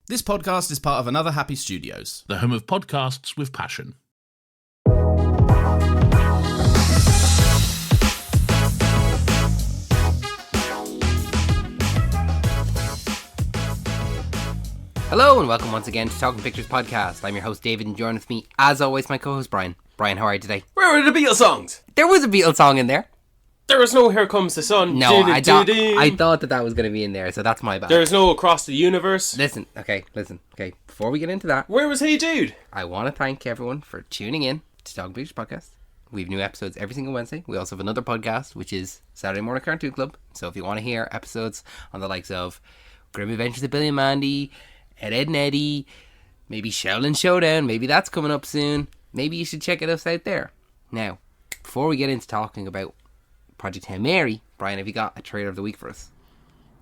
This podcast is part of Another Happy Studios, the home of podcasts with passion. Hello and welcome once again to Talking Pictures Podcast. I'm your host David and joined with me, as always, my co-host Brian. Brian, how are you today? Where were the Beatles songs? There was a Beatles song in there. There was no Here Comes the Sun. No, I thought that was going to be in there, so that's my bad. There was no Across the Universe. Listen. Before we get into that, Where was Hey Jude? I want to thank everyone for tuning in to Talking Pictures Podcast. We have new episodes every single Wednesday. We also have another podcast, which is Saturday Morning Cartoon Club. So if you want to hear episodes on the likes of Grim Adventures of Billy and Mandy, Ed and Eddie, maybe Shaolin Showdown, maybe that's coming up soon, maybe you should check it out there. Now, before we get into talking about Project Hail Mary, Brian, have you got a trailer of the week for us?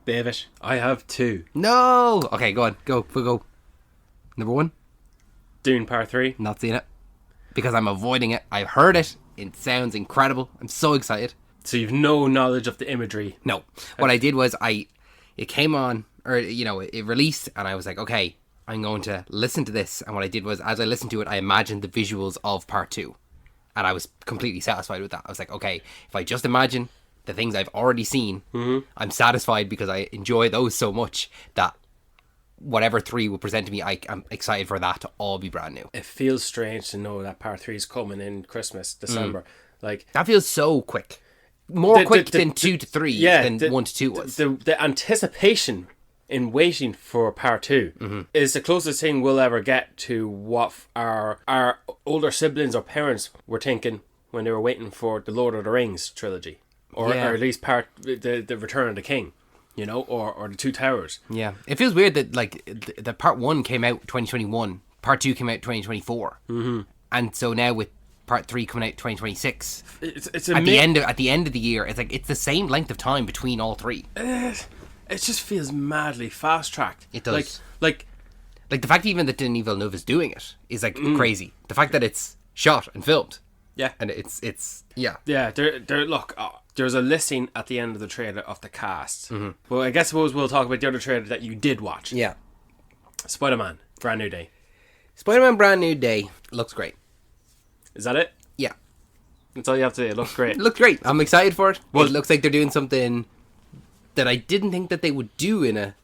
David, I have two. No! Okay, go on. Go. Number one? Dune Part 3. Not seen it. Because I'm avoiding it. I've heard it. It sounds incredible. I'm so excited. So you've no knowledge of the imagery? No. What I did was it came on, or, it released, and I was like, okay, I'm going to listen to this. And what I did was, as I listened to it, I imagined the visuals of Part 2. And I was completely satisfied with that. I was like, okay, if I just imagine the things I've already seen, I'm satisfied because I enjoy those so much that whatever 3 will present to me, I'm excited for that to all be brand new. It feels strange to know that Part 3 is coming in Christmas, December. Like that feels so quick. More quick than 2 to 3 than 1 to 2 was. The anticipation in waiting for Part 2 is the closest thing we'll ever get to what our older siblings or parents were thinking when they were waiting for the Lord of the Rings trilogy. Or at least the Return of the King, or the Two Towers. Yeah. It feels weird that the Part 1 came out 2021, Part 2 came out 2024. And so now with Part 3 coming out 2026, it's at the end of the year, it's like it's the same length of time between all 3. It just feels madly fast-tracked. It does. Like the fact even that Denis Villeneuve is doing it is like crazy. The fact that it's shot and filmed. Yeah. And it's yeah. Yeah, look, there's a listing at the end of the trailer of the cast. Well, I suppose we'll talk about the other trailer that you did watch. Yeah. Spider-Man, Brand New Day. Spider-Man Brand New Day looks great. Is that it? Yeah. That's all you have to say. It looks great. It looks great. I'm excited for it. Well, it looks like they're doing something that I didn't think that they would do in a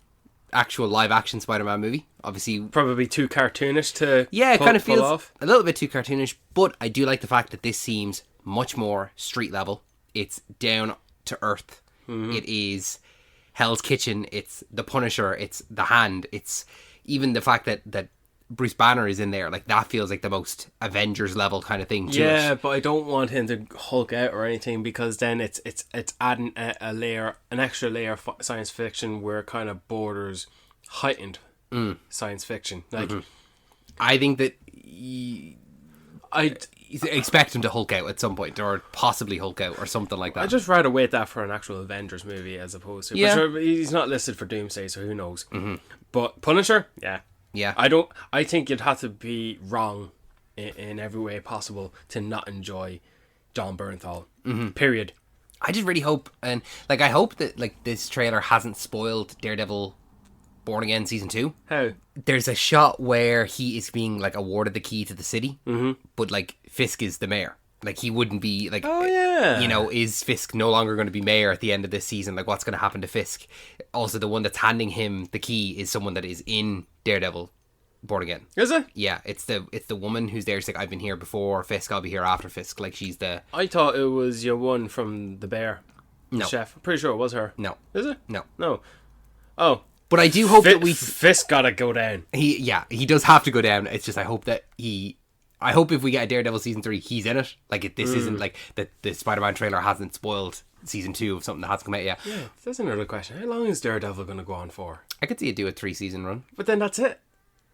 actual live-action Spider-Man movie. Obviously, probably too cartoonish to it kind of feels off. A little bit too cartoonish, but I do like the fact that this seems much more street level. It's down to earth. It is Hell's Kitchen. It's the Punisher. It's the Hand. It's even the fact that Bruce Banner is in there. Like that feels like the most Avengers level kind of thing to it. Yeah, but I don't want him to Hulk out or anything, because then it's adding an extra layer of science fiction where it kind of borders heightened science fiction. Like I think that I expect him to Hulk out at some point, or possibly Hulk out or something like that. I'd just rather wait that for an actual Avengers movie as opposed to. Yeah. But sure, he's not listed for Doomsday, so who knows? But Punisher, yeah. I think you'd have to be wrong in every way possible to not enjoy Jon Bernthal. Period. I just really hope, and I hope that this trailer hasn't spoiled Daredevil Born Again Season 2. How? There's a shot where he is being awarded the key to the city, but Fisk is the mayor. He wouldn't be oh yeah, is Fisk no longer going to be mayor at the end of this season? What's going to happen to Fisk? Also, the one that's handing him the key is someone that is in Daredevil Born Again. Is it? Yeah, it's the woman who's there. She's like, I've been here before Fisk, I'll be here after Fisk. She's the... I thought it was your one from The Bear. No. The chef. I'm pretty sure it was her. No. Is it? No. Oh. But I do hope that Fisk gotta go down. He does have to go down. It's just I hope if we get a Daredevil Season 3, he's in it. This isn't that the Spider-Man trailer hasn't spoiled Season 2 of something that hasn't come out yet. Yeah, that's another question. How long is Daredevil going to go on for? I could see it do a 3-season run. But then that's it.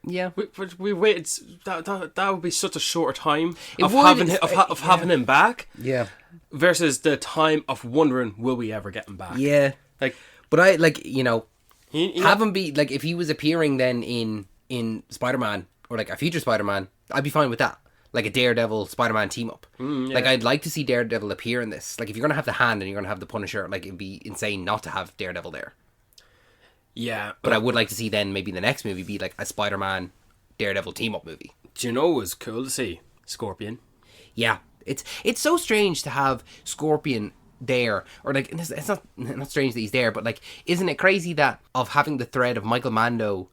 Yeah. We waited. That would be such a short time of having him back. Yeah. Versus the time of wondering, will we ever get him back? Yeah. But I, have him be, if he was appearing then in Spider-Man, or a future Spider-Man, I'd be fine with that. A Daredevil Spider-Man team up. Yeah. I'd like to see Daredevil appear in this. If you're going to have the Hand and you're going to have the Punisher, it'd be insane not to have Daredevil there. Yeah. But I would like to see then maybe the next movie be like a Spider-Man Daredevil team-up movie. Do you know what was cool to see? Scorpion. Yeah, it's so strange to have Scorpion there, or like it's not strange that he's there, but like, isn't it crazy that of having the thread of Michael Mando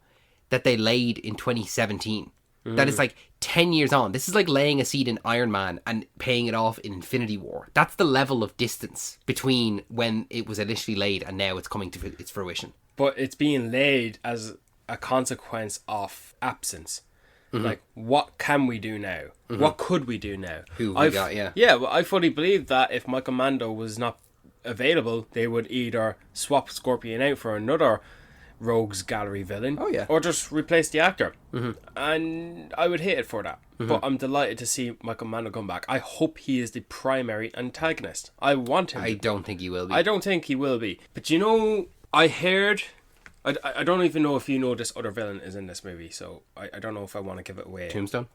that they laid in 2017, that is like 10 years on. This is like laying a seed in Iron Man and paying it off in Infinity War. That's the level of distance between when it was initially laid and now it's coming to its fruition. But it's being laid as a consequence of absence. Like, what can we do now? What could we do now? Who we got, yeah. Yeah, well, I fully believe that if Michael Mando was not available, they would either swap Scorpion out for another Rogues Gallery villain. Oh, yeah. Or just replace the actor. And I would hate it for that. But I'm delighted to see Michael Mando come back. I hope he is the primary antagonist. I want him. I don't think he will be. I don't think he will be. But you know, I heard... I don't even know if you know this other villain is in this movie, so I don't know if I want to give it away. Tombstone?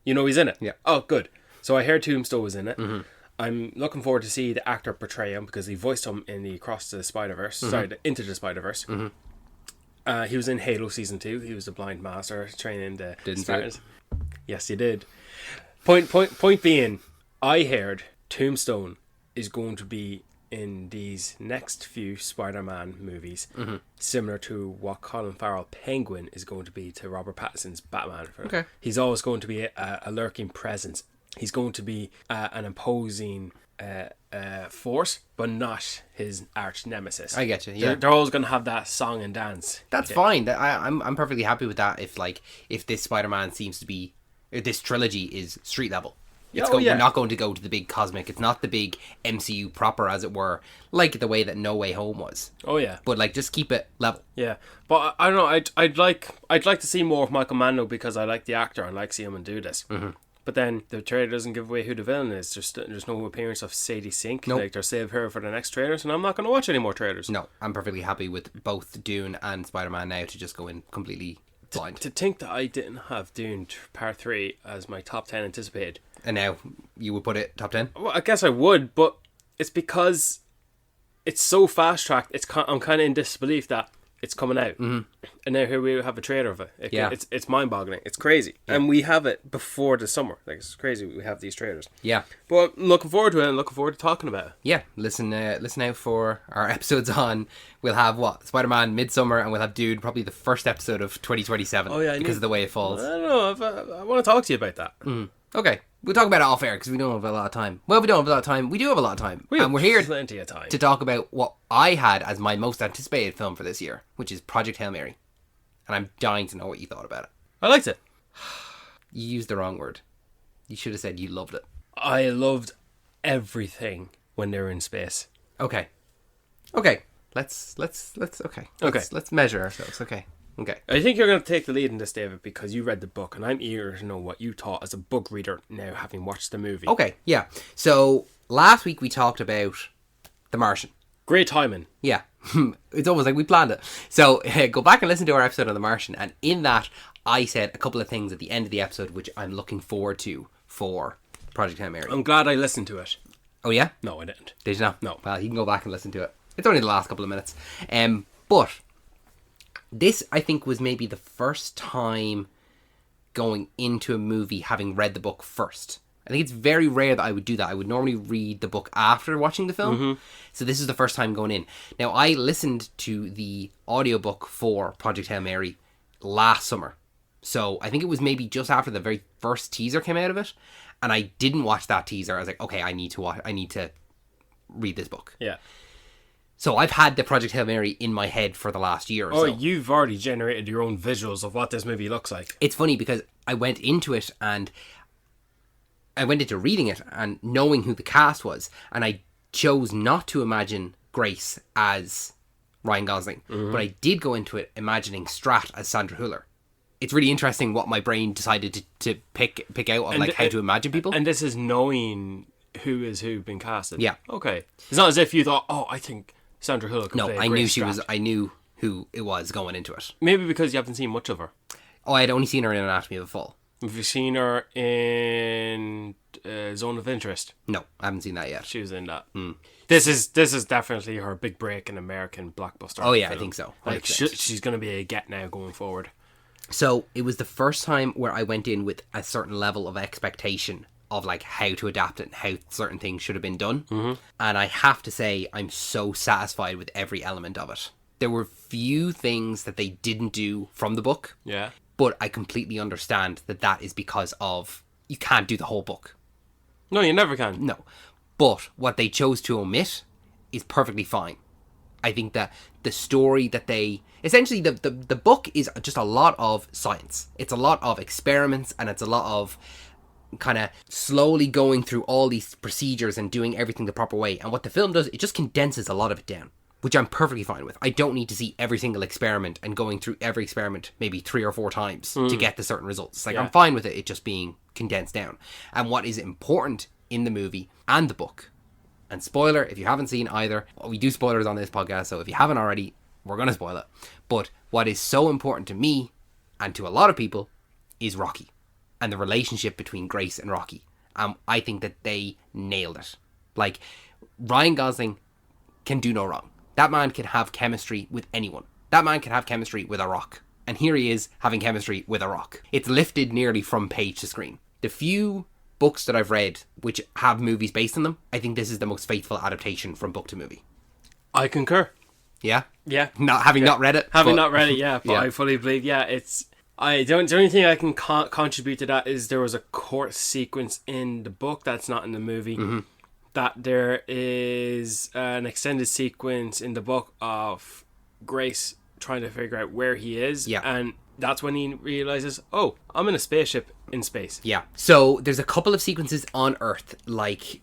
You know he's in it? Yeah. Oh, good. So I heard Tombstone was in it. I'm looking forward to see the actor portray him, because he voiced him in the Across the Spider-Verse. Sorry, the Into the Spider-Verse. He was in Halo Season 2. He was the Blind Master training the Spartans. Yes, he did. Point being, I heard Tombstone is going to be in these next few Spider-Man movies, similar to what Colin Farrell Penguin is going to be to Robert Pattinson's Batman. Okay. He's always going to be a lurking presence. He's going to be an imposing force, but not his arch nemesis. I get you, yeah. They're always going to have that song and dance. That's fine. I'm perfectly happy with that. If this Spider-Man seems to be, if this trilogy is street level. We're not going to go to the big cosmic. It's not the big MCU proper, as it were, like the way that No Way Home was. Oh yeah. But like, just keep it level. Yeah, but I don't know. I'd like to see more of Michael Mando, because I like the actor and like seeing him do this. But then the trailer doesn't give away who the villain is. There's no appearance of Sadie Sink. Nope. Like, they're saving her for the next trailers, and I'm not going to watch any more trailers. No, I'm perfectly happy with both Dune and Spider-Man now to just go in completely blind. To think that I didn't have Dune Part 3 as my top 10 anticipated. And now you would put it top 10? Well, I guess I would, but it's because it's so fast-tracked. I'm kind of in disbelief that it's coming out. And now here we have a trailer of it. It's mind-boggling. It's crazy. Yeah. And we have it before the summer. Like, it's crazy we have these trailers. Yeah. But I'm looking forward to it and looking forward to talking about it. Yeah. Listen out for our episodes on... We'll have, Spider-Man Midsummer, and we'll have Dude probably the first episode of 2027. Oh, yeah. Because of the way it falls. I don't know. I want to talk to you about that. Okay. We'll talk about it off air because we don't have a lot of time. Well, we don't have a lot of time. We do have a lot of time. And we're here plenty of time to talk about what I had as my most anticipated film for this year, which is Project Hail Mary. And I'm dying to know what you thought about it. I liked it. You used the wrong word. You should have said you loved it. I loved everything when they were in space. Okay. Let's measure ourselves. Okay. I think you're going to take the lead in this, David, because you read the book, and I'm eager to know what you thought as a book reader now, having watched the movie. Okay, yeah. So, last week we talked about The Martian. Great timing. Yeah. It's almost like we planned it. So, go back and listen to our episode on The Martian, and in that, I said a couple of things at the end of the episode, which I'm looking forward to for Project Hail Mary. I'm glad I listened to it. Oh, yeah? No, I didn't. Did you not? No. Well, you can go back and listen to it. It's only the last couple of minutes. But... this, I think, was maybe the first time going into a movie having read the book first. I think it's very rare that I would do that. I would normally read the book after watching the film. So this is the first time going in. Now, I listened to the audiobook for Project Hail Mary last summer. So I think it was maybe just after the very first teaser came out of it. And I didn't watch that teaser. I was like, okay, I need to read this book. Yeah. So I've had the Project Hail Mary in my head for the last year or so. Oh, you've already generated your own visuals of what this movie looks like. It's funny because I went into it and I went into reading it and knowing who the cast was, and I chose not to imagine Grace as Ryan Gosling, but I did go into it imagining Strat as Sandra Hüller. It's really interesting what my brain decided to pick out of how to imagine people. And this is knowing who is who been casted. Yeah. Okay. It's not as if you thought, I think Sandra Hüller could play I knew Grace she Strat. was. I knew who it was going into it. Maybe because you haven't seen much of her. Oh, I had only seen her in Anatomy of a Fall. Have you seen her in Zone of Interest? No, I haven't seen that yet. She was in that. This is definitely her big break in American blockbuster. Oh yeah, film. I think so. Like 100%. she's going to be a get now going forward. So it was the first time where I went in with a certain level of expectation of like how to adapt it and how certain things should have been done. And I have to say I'm so satisfied with every element of it. There were few things that they didn't do from the book, Yeah. but I completely understand that is because of you can't do the whole book. No, you never can. No. But what they chose to omit is perfectly fine. I think that the story that they... Essentially, the book is just a lot of science. It's a lot of experiments, and it's a lot of kind of slowly going through all these procedures and doing everything the proper way. And what the film does, it just condenses a lot of it down, which I'm perfectly fine with. I don't need to see every single experiment and going through every experiment maybe 3 or 4 times to get to certain results. Like, I'm fine with it just being condensed down. And what is important in the movie and the book, and spoiler, if you haven't seen either, we do spoilers on this podcast, so if you haven't already, we're going to spoil it. But what is so important to me, and to a lot of people, is Rocky. And the relationship between Grace and Rocky. I think that they nailed it. Like, Ryan Gosling can do no wrong. That man can have chemistry with anyone. That man can have chemistry with a rock. And here he is having chemistry with a rock. It's lifted nearly from page to screen. The few books that I've read which have movies based on them, I think this is the most faithful adaptation from book to movie. I concur. Yeah? Yeah. Not read it. Not read it, yeah. But Yeah. I fully believe, it's... the only thing I can contribute to that is there was a court sequence in the book that's not in the movie. That there is an extended sequence in the book of Grace trying to figure out where he is. Yeah. And that's when he realizes, oh, I'm in a spaceship in space. Yeah. So there's a couple of sequences on Earth, like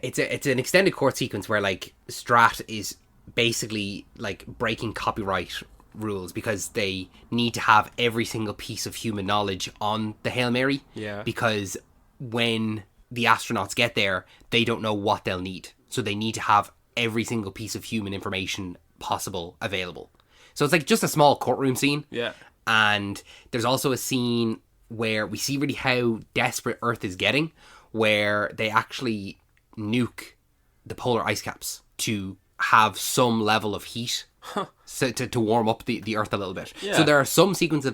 it's an extended court sequence where like Strat is basically like breaking copyright rules because they need to have every single piece of human knowledge on the Hail Mary. Yeah. Because when the astronauts get there, they don't know what they'll need. So they need to have every single piece of human information possible available. So it's like just a small courtroom scene. Yeah. And there's also a scene where we see really how desperate Earth is getting, where they actually nuke the polar ice caps to have some level of heat so to warm up the Earth a little bit. Yeah. So there are some sequences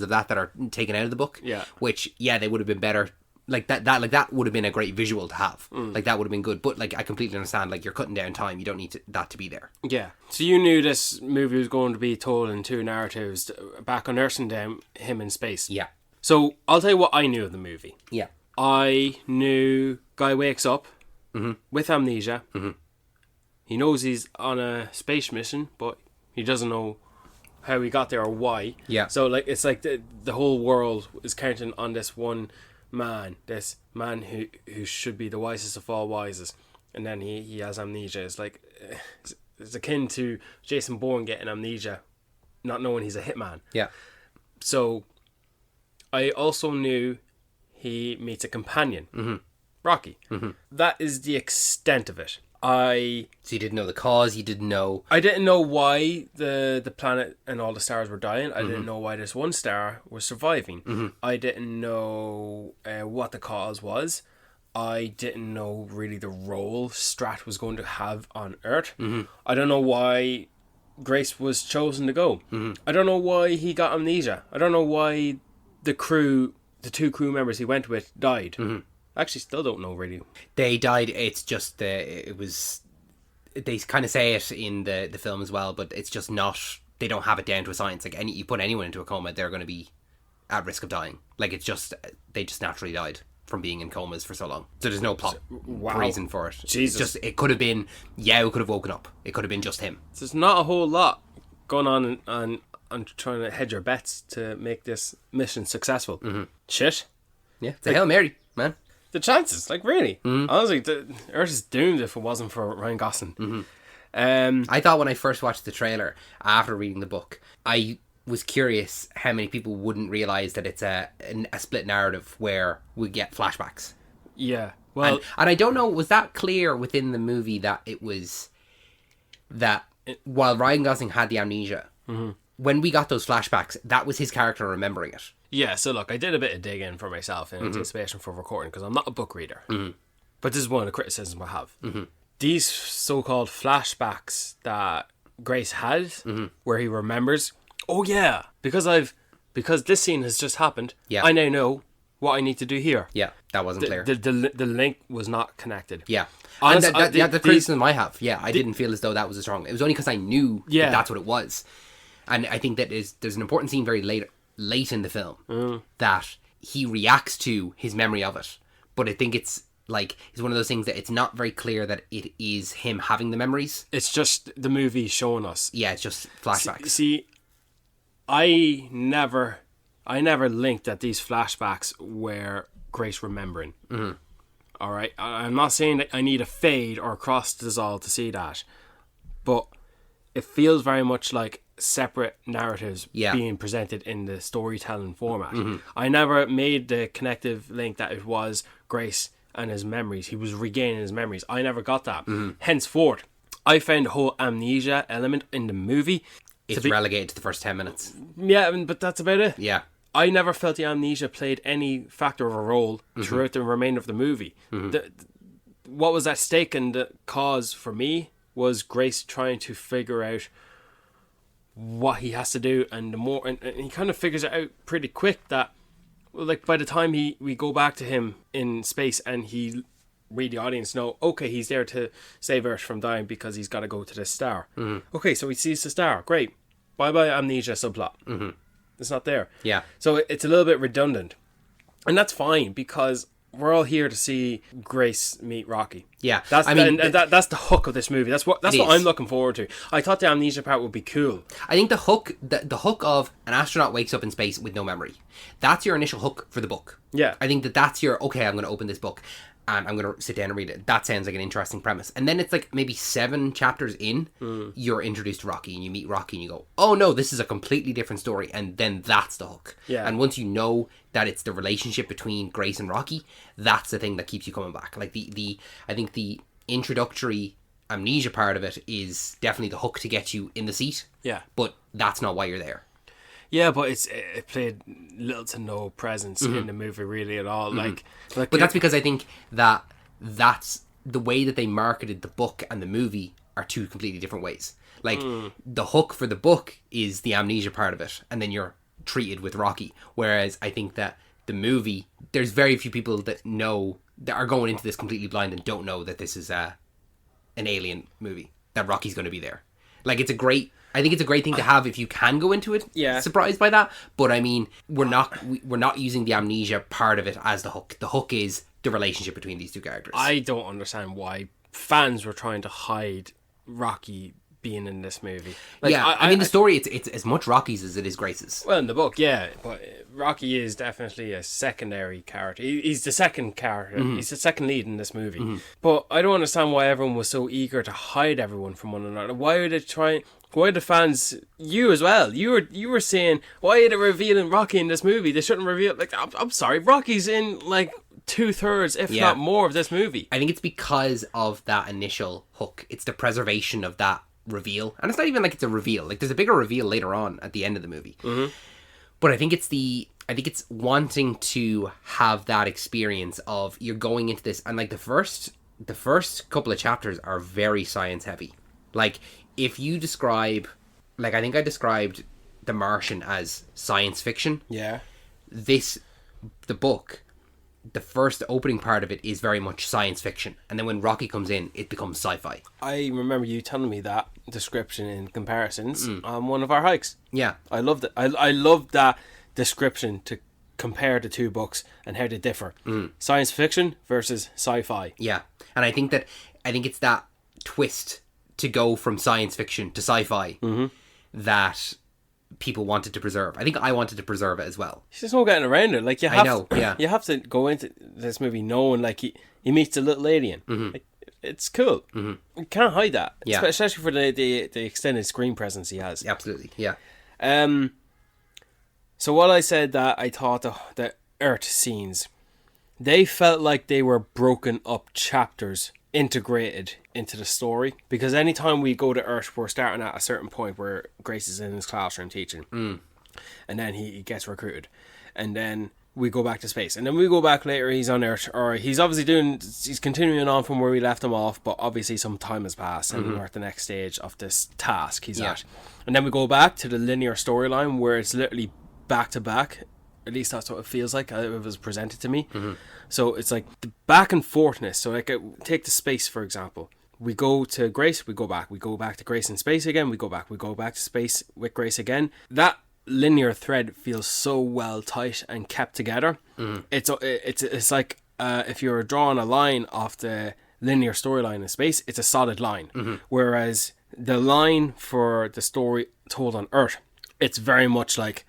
of that are taken out of the book. Yeah. Which, yeah, they would have been better. Like that would have been a great visual to have. Like that would have been good. But like I completely understand. Like you're cutting down time. You don't need that to be there. Yeah. So you knew this movie was going to be told in 2 narratives, back on Earth and then him in space. Yeah. So I'll tell you what I knew of the movie. Yeah. I knew guy wakes up with amnesia. He knows he's on a space mission, but he doesn't know how he got there or why. Yeah. So like it's like the whole world is counting on this one man, who should be the wisest of all wisest, and then he has amnesia. It's like it's akin to Jason Bourne getting amnesia, not knowing he's a hitman. Yeah. So I also knew he meets a companion, Rocky. That is the extent of it. So you didn't know the cause. You didn't know. I didn't know why the planet and all the stars were dying. I didn't know why this one star was surviving. I didn't know what the cause was. I didn't know really the role Strat was going to have on Earth. I don't know why Grace was chosen to go. I don't know why he got amnesia. I don't know why the 2 crew members he went with died. I actually still don't know really. They died. It's just it was. They kind of say it in the film as well, but it's just not. They don't have it down to a science. Like you put anyone into a coma, they're going to be at risk of dying. Like it's just they just naturally died from being in comas for so long. So there's no plot reason for it. Jesus. It's just it could have been Yao could have woken up. It could have been just him. So there's not a whole lot going on and trying to hedge your bets to make this mission successful. Shit. Yeah, it's a Hail Mary, man. The chances, like really, honestly, the Earth is doomed if it wasn't for Ryan Gosling. I thought when I first watched the trailer after reading the book, I was curious how many people wouldn't realise that it's a split narrative where we get flashbacks. Yeah, well, and I don't know, was that clear within the movie that it was that while Ryan Gosling had the amnesia, when we got those flashbacks, that was his character remembering it. Yeah, so look, I did a bit of digging for myself in anticipation for recording because I'm not a book reader. But this is one of the criticisms I have. These so-called flashbacks that Grace had, where he remembers, oh yeah, because this scene has just happened, I now know what I need to do here. Yeah, that wasn't clear. The link was not connected. Yeah. Honest, And the criticism I have, I didn't feel as though that was a strong... It was only because I knew that that's what it was. And I think that there's an important scene very late in the film that he reacts to his memory of it. But I think it's like, it's one of those things that it's not very clear that it is him having the memories. It's just the movie showing us. Yeah, it's just flashbacks. See, I never linked that these flashbacks were Grace remembering. All right, I'm not saying that I need a fade or a cross dissolve to see that, but it feels very much like separate narratives being presented in the storytelling format. I never made the connective link that it was Grace and his memories. He was regaining his memories. I never got that. Henceforth, I found the whole amnesia element in the movie. It's relegated to the first 10 minutes. Yeah, but that's about it. Yeah. I never felt the amnesia played any factor of a role throughout the remainder of the movie. What was at stake and the cause for me was Grace trying to figure out what he has to do, and and he kind of figures it out pretty quick that, like, by the time we go back to him in space and we the audience know, okay, he's there to save Earth from dying because he's got to go to this star. Okay, so he sees the star. Great. Bye-bye amnesia subplot. It's not there. Yeah. So it's a little bit redundant. And that's fine because we're all here to see Grace meet Rocky. Yeah. That's the hook of this movie. That's what I'm looking forward to. I thought the amnesia part would be cool. I think the hook of an astronaut wakes up in space with no memory. That's your initial hook for the book. Yeah. I think that's your, okay, I'm going to open this book and I'm going to sit down and read it. That sounds like an interesting premise. And then it's like maybe 7 chapters in, you're introduced to Rocky and you meet Rocky and you go, oh no, this is a completely different story. And then that's the hook. Yeah. And once you know that it's the relationship between Grace and Rocky, that's the thing that keeps you coming back. Like I think the introductory amnesia part of it is definitely the hook to get you in the seat. Yeah. But that's not why you're there. Yeah, but it played little to no presence in the movie really at all. Like, but that's because I think that's the way that they marketed the book and the movie are 2 completely different ways. Like the hook for the book is the amnesia part of it, and then you're treated with Rocky. Whereas I think that the movie, there's very few people that are going into this completely blind and don't know that this is an alien movie, that Rocky's going to be there. Like I think it's a great thing to have if you can go into it surprised by that. But I mean, we're not using the amnesia part of it as the hook. The hook is the relationship between these 2 characters. I don't understand why fans were trying to hide Rocky being in this movie. Like, I mean, the story, it's as much Rocky's as it is Grace's. Well, in the book, yeah, but Rocky is definitely a secondary character. He's the second character. He's the second lead in this movie. But I don't understand why everyone was so eager to hide everyone from one another. Why are they trying? Why the fans? You as well. You were saying, why are they revealing Rocky in this movie? They shouldn't reveal. Like, I'm sorry, Rocky's in like 2/3, if not more, of this movie. I think it's because of that initial hook. It's the preservation of that reveal, and it's not even like it's a reveal. Like, there's a bigger reveal later on at the end of the movie. But I think it's wanting to have that experience of you're going into this, and like the first couple of chapters are very science heavy. Like, if you describe, like, I think I described The Martian as science fiction. Yeah. The book, the first opening part of it is very much science fiction, and then when Rocky comes in, it becomes sci-fi. I remember you telling me that description in comparisons on one of our hikes. Yeah. I loved it. I loved that description to compare the 2 books and how they differ. Science fiction versus sci-fi. Yeah. And I think it's that twist to go from science fiction to sci-fi that people wanted to preserve. I think I wanted to preserve it as well. There's just no getting around it. Like, you have to go into this movie knowing, like, he meets a little alien. Like, it's cool. You can't hide that. Yeah. Especially for the extended screen presence he has. Absolutely, yeah. So while I said that I thought the Earth scenes, they felt like they were broken up chapters integrated into the story, because anytime we go to Earth, we're starting at a certain point where Grace is in his classroom teaching, and then he gets recruited, and then we go back to space, and then we go back later, he's on Earth, or he's continuing on from where we left him off, but obviously some time has passed and we're at the next stage of this task he's at. And then we go back to the linear storyline where it's literally back to back. At least that's what it feels like. It was presented to me. So it's like the back and forthness. So like, take the space, for example. We go to Grace, we go back to Grace in space again, we go back to space with Grace again. That linear thread feels so well tight and kept together. It's like if you're drawing a line off the linear storyline in space, it's a solid line. Whereas the line for the story told on Earth, it's very much like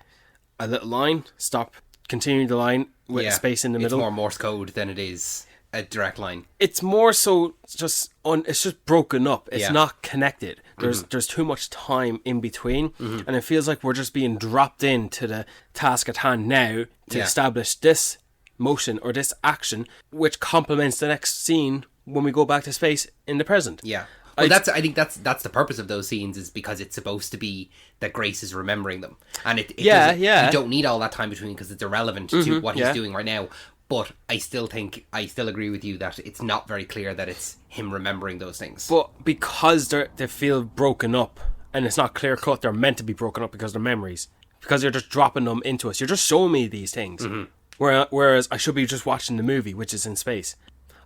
a little line, stop, continue the line with space in the middle. It's more Morse code than it is a direct line. It's more so it's just broken up. It's not connected. There's too much time in between, and it feels like we're just being dropped into the task at hand now to establish this motion or this action, which complements the next scene when we go back to space in the present. Yeah. Well, I think that's the purpose of those scenes, is because it's supposed to be that Grace is remembering them, and it you don't need all that time between because it's irrelevant to what he's doing right now. But I still agree with you that it's not very clear that it's him remembering those things. But because they feel broken up, and it's not clear cut, they're meant to be broken up because they're memories, because you're just dropping them into us. You're just showing me these things, whereas I should be just watching the movie, which is in space.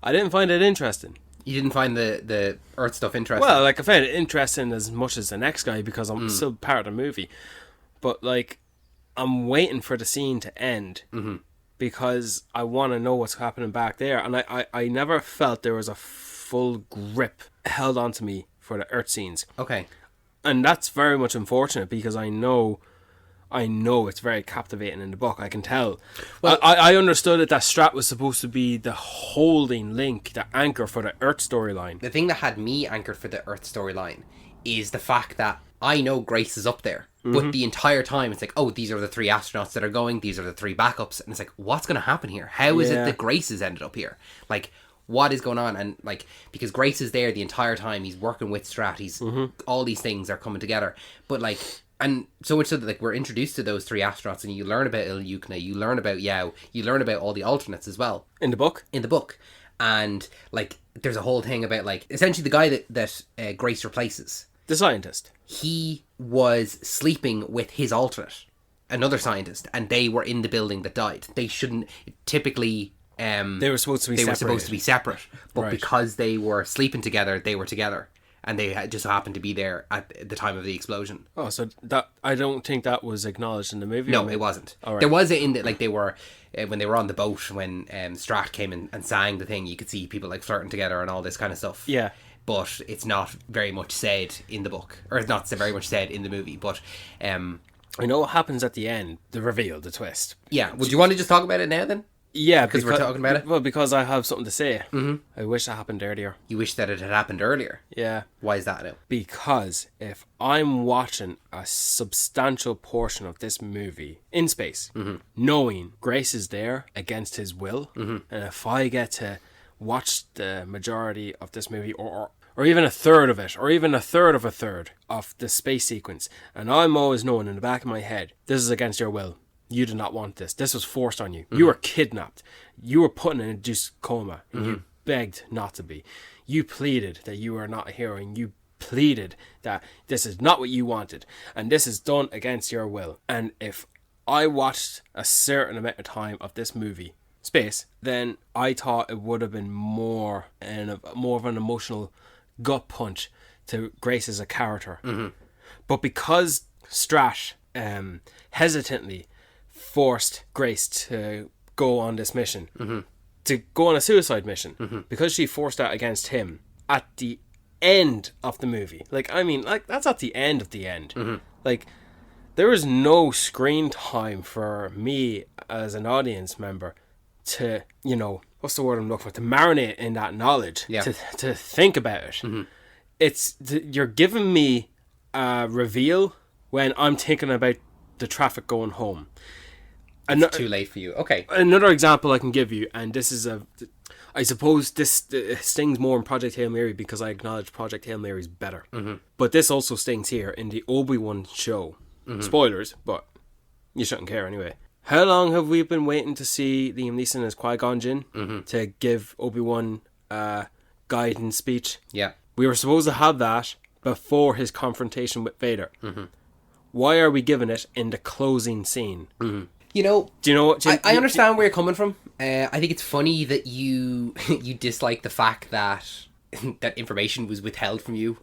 I didn't find it interesting. You didn't find the Earth stuff interesting? Well, like, I found it interesting as much as the next guy because I'm still part of the movie. But, like, I'm waiting for the scene to end because I want to know what's happening back there. And I never felt there was a full grip held onto me for the Earth scenes. Okay. And that's very much unfortunate because I know it's very captivating in the book. I can tell. Well, I understood that Strat was supposed to be the holding link, the anchor for the Earth storyline. The thing that had me anchored for the Earth storyline is the fact that I know Grace is up there, but the entire time it's like, oh, these are the 3 astronauts that are going, these are the 3 backups, and it's like, what's going to happen here? How is it that Grace has ended up here? Like, what is going on? And like, because Grace is there the entire time, he's working with Strat, he's all these things are coming together, but like. And so much so that like we're introduced to those 3 astronauts, and you learn about Ilyukna, you learn about Yao, you learn about all the alternates as well. In the book? In the book. And like there's a whole thing about like essentially the guy that Grace replaces. The scientist. He was sleeping with his alternate, another scientist, and they were in the building that died. They shouldn't typically... they were supposed to be They were supposed to be separate. But because they were sleeping together, they were together. And they just happened to be there at the time of the explosion. Oh, so that I don't think that was acknowledged in the movie. No, it wasn't. There was it in the, like they were when they were on the boat when Strat came in and sang the thing. You could see people like flirting together and all this kind of stuff. Yeah, but it's not very much said in the book, or it's not very much said in the movie. But I know what happens at the end, the reveal, the twist. Yeah, would you want to just talk about it now then? Yeah, because we're talking about it. Well, because I have something to say. I wish that happened earlier. You wish that it had happened earlier? Yeah. Why is that now? Because if I'm watching a substantial portion of this movie in space, knowing Grace is there against his will, and if I get to watch the majority of this movie, or even a third of it, or even a third of the space sequence, and I'm always knowing in the back of my head, this is against your will. You did not want this. This was forced on you. You were kidnapped. You were put in a induced coma. And you begged not to be. You pleaded that you are not a hero. And you pleaded that this is not what you wanted. And this is done against your will. And if I watched a certain amount of time of this movie, Space, then I thought it would have been more of an emotional gut punch to Grace as a character. But because Strat hesitantly forced Grace to go on this mission, to go on a suicide mission, because she forced that against him at the end of the movie. Like, I mean, like, that's at the end of the end. Like, there is no screen time for me as an audience member to, you know, what's the word I'm looking for? To marinate in that knowledge, to think about it. It's, you're giving me a reveal when I'm thinking about the traffic going home. It's too late for you. Okay. Another example I can give you, and this is I suppose this stings more in Project Hail Mary because I acknowledge Project Hail Mary's better. But this also stings here in the Obi-Wan show. Spoilers, but you shouldn't care anyway. How long have we been waiting to see Liam Neeson as Qui-Gon Jinn to give Obi-Wan a guidance speech? Yeah. We were supposed to have that before his confrontation with Vader. Why are we giving it in the closing scene? You know, Do you know what? I understand where you're coming from. I think it's funny that you you dislike the fact that that information was withheld from you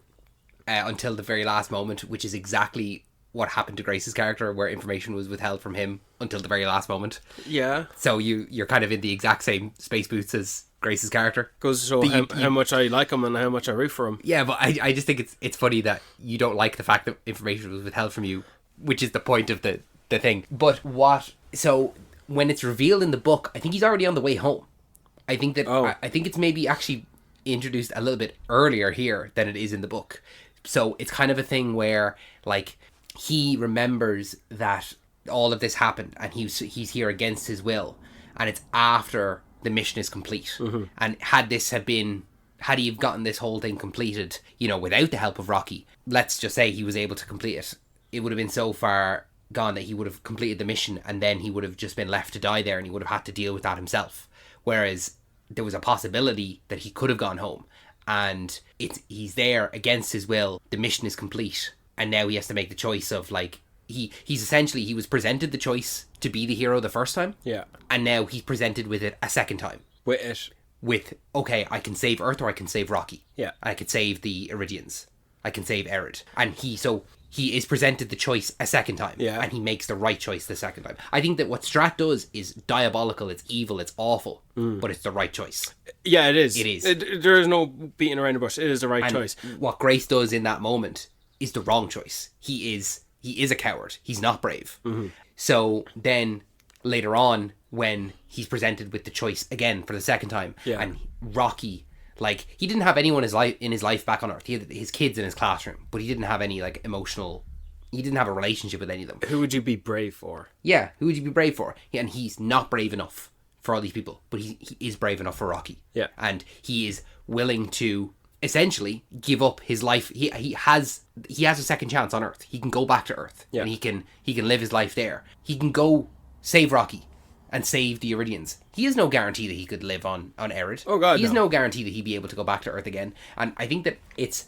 until the very last moment, which is exactly what happened to Grace's character, where information was withheld from him until the very last moment. Yeah. So you're kind of in the exact same space boots as Grace's character. Goes to show how much I like him and how much I root for him. Yeah, but I just think it's funny that you don't like the fact that information was withheld from you, which is the point of the thing. But so when it's revealed in the book, I think he's already on the way home. I think that I think it's maybe actually introduced a little bit earlier here than it is in the book. So it's kind of a thing where like he remembers that all of this happened and he's here against his will, and it's after the mission is complete. And had he have gotten this whole thing completed, without the help of Rocky, let's just say he was able to complete it, it would have been so far gone that he would have completed the mission and then he would have just been left to die there and he would have had to deal with that himself. Whereas there was a possibility that he could have gone home, and he's there against his will, the mission is complete, and now he has to make the choice of like, he was presented the choice to be the hero the first time. Yeah. And now he's presented with it a second time. With, okay, I can save Earth or I can save Rocky. Yeah. I could save the Iridians. I can save Erid. And he is presented the choice a second time. Yeah. And he makes the right choice the second time. I think that what Strat does is diabolical, it's evil, it's awful, but it's the right choice. Yeah, it is. It is. There is no beating around the bush. It is the right choice. What Grace does in that moment is the wrong choice. He is a coward. He's not brave. So then later on, when he's presented with the choice again for the second time, and Rocky, like, he didn't have anyone in his life back on Earth. He had his kids in his classroom, but he didn't have any like emotional. He didn't have a relationship with any of them. Who would you be brave for? Yeah, who would you be brave for? And he's not brave enough for all these people, but he is brave enough for Rocky. Yeah, and he is willing to essentially give up his life. He has a second chance on Earth. He can go back to Earth, and he can live his life there. He can go save Rocky and save the Iridians. He has no guarantee that he could live on Erid. Oh God, he has no guarantee that he'd be able to go back to Earth again. And I think that it's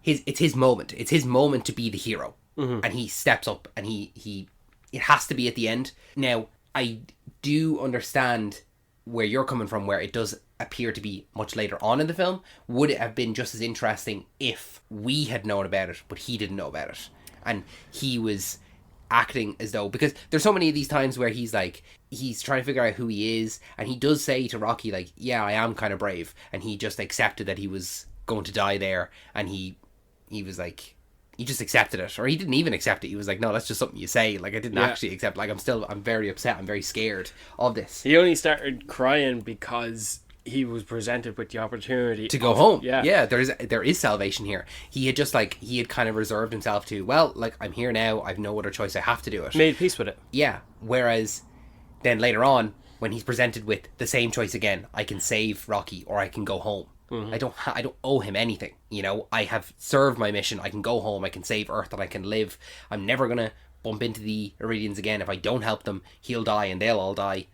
his moment. It's his moment to be the hero, and he steps up, and he it has to be at the end. Now I do understand where you're coming from, where it does appear to be much later on in the film. Would it have been just as interesting if we had known about it but he didn't know about it, and he was acting as though, because there's so many of these times where he's trying to figure out who he is, and he does say to Rocky, like, yeah, I am kind of brave, and he just accepted that he was going to die there, and he was like, he just accepted it, or he didn't even accept it. He was like, no, that's just something you say. Like, I didn't actually accept. Like, I'm very upset. I'm very scared of this. He only started crying because he was presented with the opportunity to go home. Yeah. There is salvation here. He had kind of reserved himself to, well, like, I'm here now. I've no other choice. I have to do it. Made peace with it. Yeah. Whereas then later on, when he's presented with the same choice again, I can save Rocky or I can go home. I don't owe him anything. I have served my mission. I can go home. I can save Earth and I can live. I'm never gonna bump into the Iridians again. If I don't help them, he'll die and they'll all die.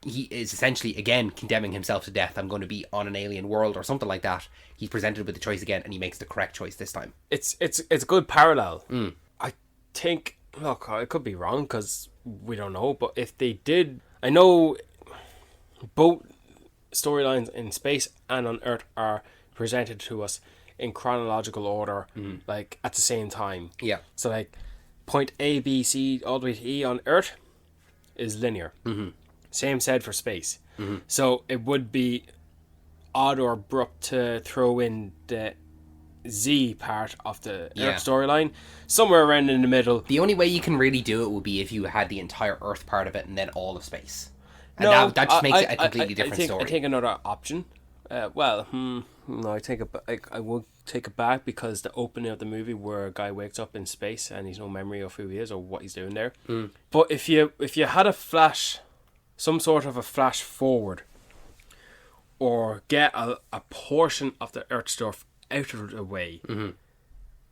He is essentially again condemning himself to death. I'm going to be on an alien world or something like that. He's presented with the choice again, and he makes the correct choice this time. It's a good parallel. I think. Look, I could be wrong because we don't know. But if they did, I know both storylines in space and on Earth are presented to us in chronological order, like at the same time. Yeah. So like point A, B, C, all the way to E on Earth is linear. Same said for space. So it would be odd or abrupt to throw in the Z part of the Earth storyline somewhere around in the middle. The only way you can really do it would be if you had the entire Earth part of it and then all of space. And that just makes it a completely different story. I take another option. No, I will take it back because the opening of the movie where a guy wakes up in space and he's no memory of who he is or what he's doing there. But if you had a flash, some sort of a flash forward, or get a portion of the Earth stuff out of the way,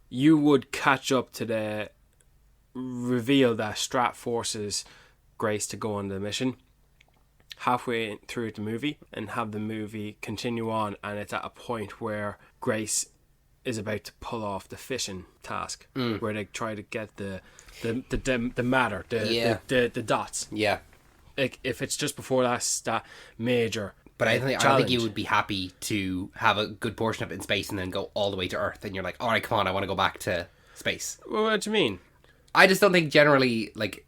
you would catch up to the reveal that Strat forces Grace to go on the mission halfway through the movie and have the movie continue on, and it's at a point where Grace is about to pull off the fishing task, where they try to get the matter, the dots. Yeah. Like, if it's just before that major. But I don't think you would be happy to have a good portion of it in space and then go all the way to Earth, and you're like, all right, come on, I want to go back to space. Well, what do you mean? I just don't think generally, like,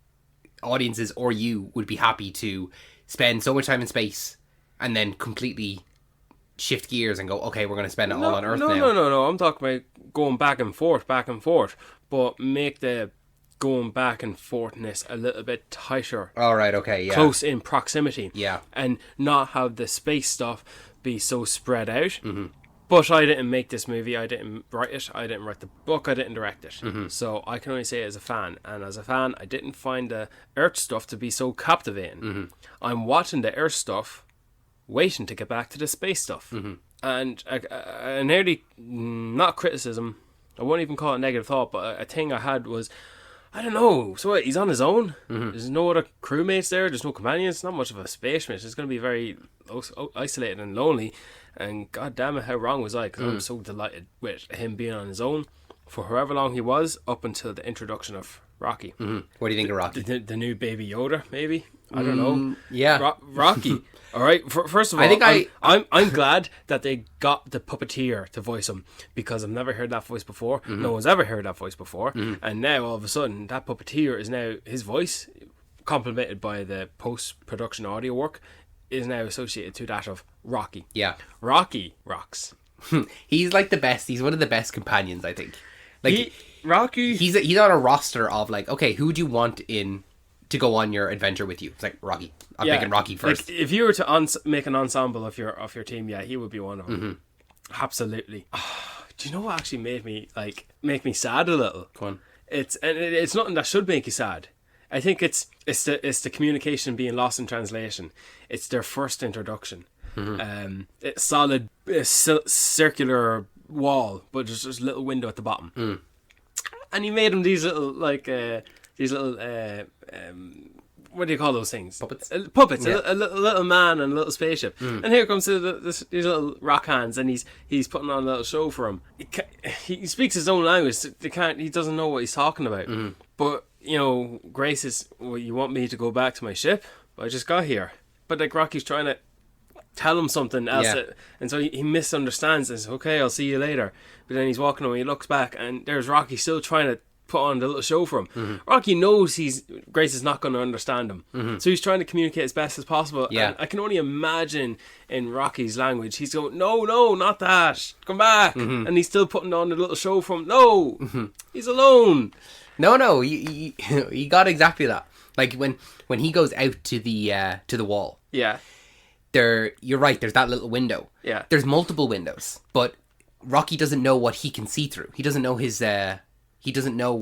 audiences or you would be happy to spend so much time in space and then completely shift gears and go, okay, we're going to spend it all on Earth now. No. I'm talking about going back and forth, but make the going back and forthness a little bit tighter. All right, okay, yeah. Close in proximity. Yeah. And not have the space stuff be so spread out. Mm-hmm. But I didn't make this movie. I didn't write it. I didn't write the book. I didn't direct it. Mm-hmm. So I can only say it as a fan. And as a fan, I didn't find the Earth stuff to be so captivating. Mm-hmm. I'm watching the Earth stuff, waiting to get back to the space stuff. Mm-hmm. And an early, not criticism, I won't even call it negative thought, but a thing I had was, I don't know, so he's on his own? Mm-hmm. There's no other crewmates there, there's no companions, not much of a space mission. It's going to be very isolated and lonely. And god damn it, how wrong was I? Because I'm so delighted with him being on his own for however long he was, up until the introduction of Rocky. Mm-hmm. What do you think of Rocky? The new Baby Yoda, maybe? I don't know. Yeah. Rocky. All right. First of all, I'm glad that they got the puppeteer to voice him, because I've never heard that voice before. Mm-hmm. No one's ever heard that voice before. Mm-hmm. And now all of a sudden, that puppeteer is now, his voice, complemented by the post-production audio work, is now associated to that of Rocky. Yeah. Rocky rocks. He's like the best. He's one of the best companions, I think. Like Rocky. He's on a roster of like, okay, who do you want in to go on your adventure with you? It's like Rocky. I'm picking Rocky first. Like, if you were to make an ensemble of your team, yeah, he would be one of them. Mm-hmm. Absolutely. Do you know what actually made me me sad a little? Go on. It's nothing that should make you sad. I think it's the communication being lost in translation. It's their first introduction. Mm-hmm. It's solid circular wall, but there's just a little window at the bottom. And he made them these little what do you call those things? Puppets. Yeah. A little man and a little spaceship. And here comes these little rock hands, and he's putting on a little show for him. He speaks his own language. He doesn't know what he's talking about. But you know, Grace is, well, you want me to go back to my ship? I just got here. But like, Rocky's trying to tell him something else, and so he misunderstands and says, okay, I'll see you later. But then he's walking away, he looks back, and there's Rocky still trying to put on the little show for him. Rocky knows Grace is not going to understand him, so he's trying to communicate as best as possible. And I can only imagine in Rocky's language, he's going, no, not that, come back. And he's still putting on the little show for him. No, he's alone. No, he got exactly that. Like when he goes out to the wall. Yeah. You're right, there's that little window. Yeah. There's multiple windows, but Rocky doesn't know what he can see through. He doesn't know he doesn't know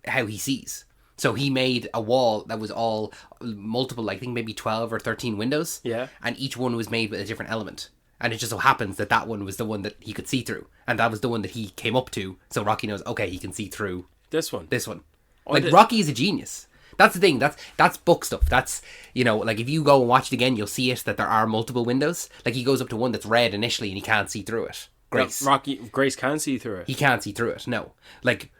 how he sees. So he made a wall that was all multiple, I think maybe 12 or 13 windows. Yeah. And each one was made with a different element. And it just so happens that one was the one that he could see through. And that was the one that he came up to. So Rocky knows, okay, he can see through this one. Rocky is a genius. That's the thing. That's book stuff. That's, you know, like if you go and watch it again, you'll see it, that there are multiple windows. Like he goes up to one that's red initially and he can't see through it. Grace. Grace can see through it. He can't see through it. No. Like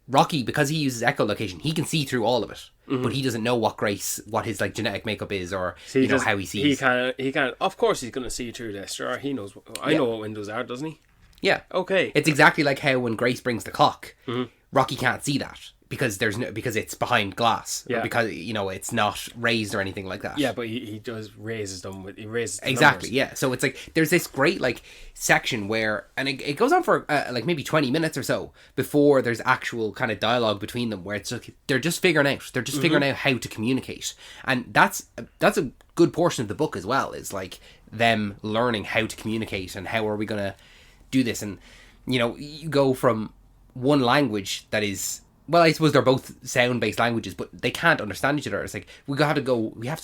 Rocky, because he uses echolocation, he can see through all of it. But he doesn't know what his like genetic makeup is, or how he sees. He can. Of course, he's going to see through this. Sure, he knows. I know what windows are, doesn't he? Yeah. Okay. It's exactly like how when Grace brings the clock, Rocky can't see that because because it's behind glass. Yeah. Or because it's not raised or anything like that. Yeah, but he does raises them. He raises the exactly. numbers. Yeah. So it's like there's this great like section where, and it goes on for like maybe 20 minutes or so before there's actual kind of dialogue between them, where it's like they're just figuring out. They're just figuring out how to communicate, and that's a good portion of the book as well. Is like them learning how to communicate and how are we gonna do this. And you go from one language that is well, I suppose they're both sound-based languages, but they can't understand each other. It's like we have to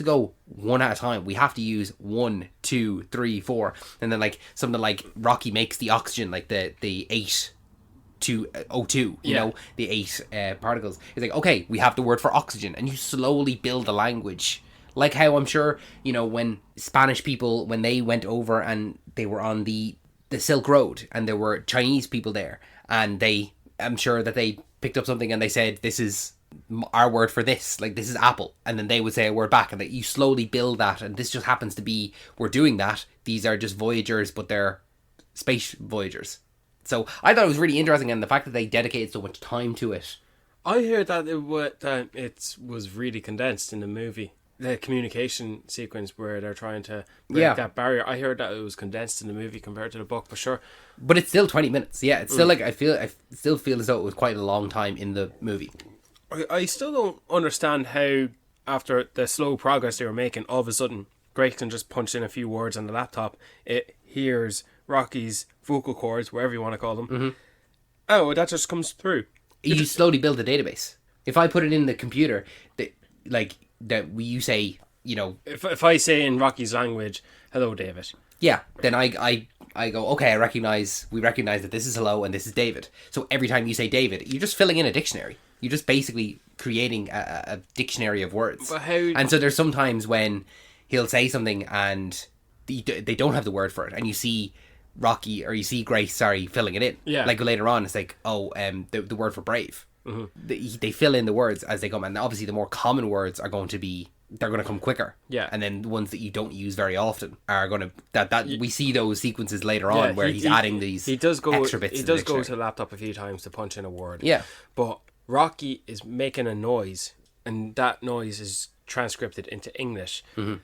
go one at a time. We have to use 1, 2, 3, 4, and then like something like Rocky makes the oxygen, like the 8 to O2, you know, the 8 particles. It's like, okay, we have the word for oxygen, and you slowly build a language. Like how I'm sure, you know, when Spanish people, when they went over and they were on the Silk Road, and there were Chinese people there, and I'm sure that they picked up something and they said, this is our word for this, like this is apple, and then they would say a word back, and that you slowly build that. And this just happens to be, we're doing that. These are just voyagers, but they're space voyagers. So I thought it was really interesting, and the fact that they dedicated so much time to it. I heard that it was really condensed in the movie. The communication sequence where they're trying to break that barrier. I heard that it was condensed in the movie compared to the book, for sure. But it's still 20 minutes. Yeah, it's still like I still feel as though it was quite a long time in the movie. I still don't understand how, after the slow progress they were making, all of a sudden Grace can just punch in a few words on the laptop. It hears Rocky's vocal cords, whatever you want to call them. Mm-hmm. Oh, that just comes through. You slowly build a database. If I put it in the computer, you say, you know, if I say in Rocky's language, hello David, then I go, okay, we recognize that this is hello and this is David. So every time you say David, you're just filling in a dictionary. You're just basically creating a dictionary of words. But how... And so there's sometimes when he'll say something and they don't have the word for it, and you see Rocky, or you see Grace, filling it in. Yeah. Like later on, it's like, the word for brave. Mm-hmm. They fill in the words as they come, and obviously the more common words are going to come quicker. Yeah. And then the ones that you don't use very often are going to we see those sequences later on where he's adding these extra bits. He does go to the laptop a few times to punch in a word. Yeah. But Rocky is making a noise, and that noise is transcripted into English. Mm-hmm.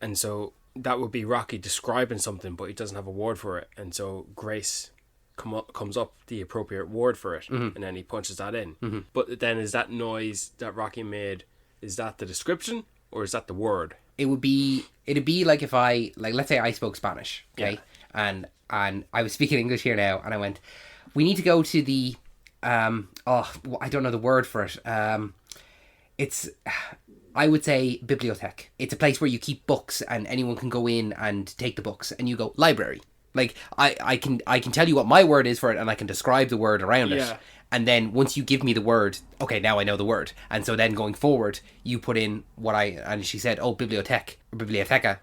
And so that would be Rocky describing something, but he doesn't have a word for it. And so Grace comes up the appropriate word for it, mm-hmm. and then he punches that in. Mm-hmm. But then, is that noise that Rocky made, is that the description or is that the word? It'd be like if let's say I spoke Spanish, okay, and I was speaking English here now, and I went, we need to go to the I don't know the word for it. It's, I would say, bibliothèque. It's a place where you keep books and anyone can go in and take the books, and you go library. Like, I can tell you what my word is for it, and I can describe the word around it. And then once you give me the word, okay, now I know the word. And so then going forward, you put in and she said, bibliothèque, or biblioteca.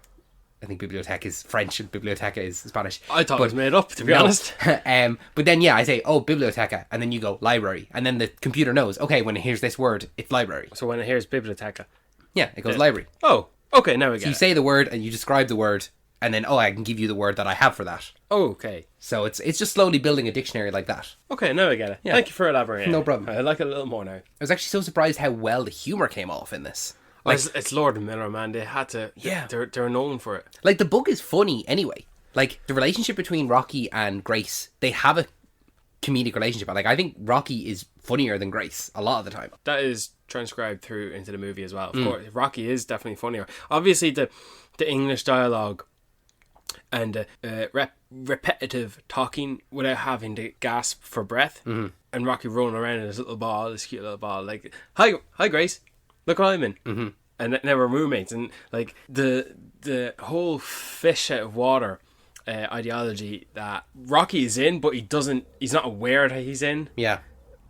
I think bibliothèque is French and biblioteca is Spanish. I thought it was made up, to be honest. But then, I say, biblioteca, and then you go library. And then the computer knows, okay, when it hears this word, it's library. So when it hears biblioteca. Yeah, it goes library. Oh, okay, now we get it. You say the word and you describe the word, and then, I can give you the word that I have for that. Oh, okay. So it's just slowly building a dictionary like that. Okay, now I get it. Yeah. Thank you for elaborating. No problem. I like it a little more now. I was actually so surprised how well the humour came off in this. Like, it's Lord and Miller, man. They had to... Yeah. They're known for it. Like, the book is funny anyway. Like, the relationship between Rocky and Grace, they have a comedic relationship. Like, I think Rocky is funnier than Grace a lot of the time. That is transcribed through into the movie as well. Of course, Rocky is definitely funnier. Obviously, the English dialogue and repetitive talking without having to gasp for breath, and Rocky rolling around in his little ball, this cute little ball, like, hi Grace, look what I'm in. Mm-hmm. And now we're roommates, and like the whole fish out of water ideology that Rocky is in, but he's not aware that he's in. Yeah.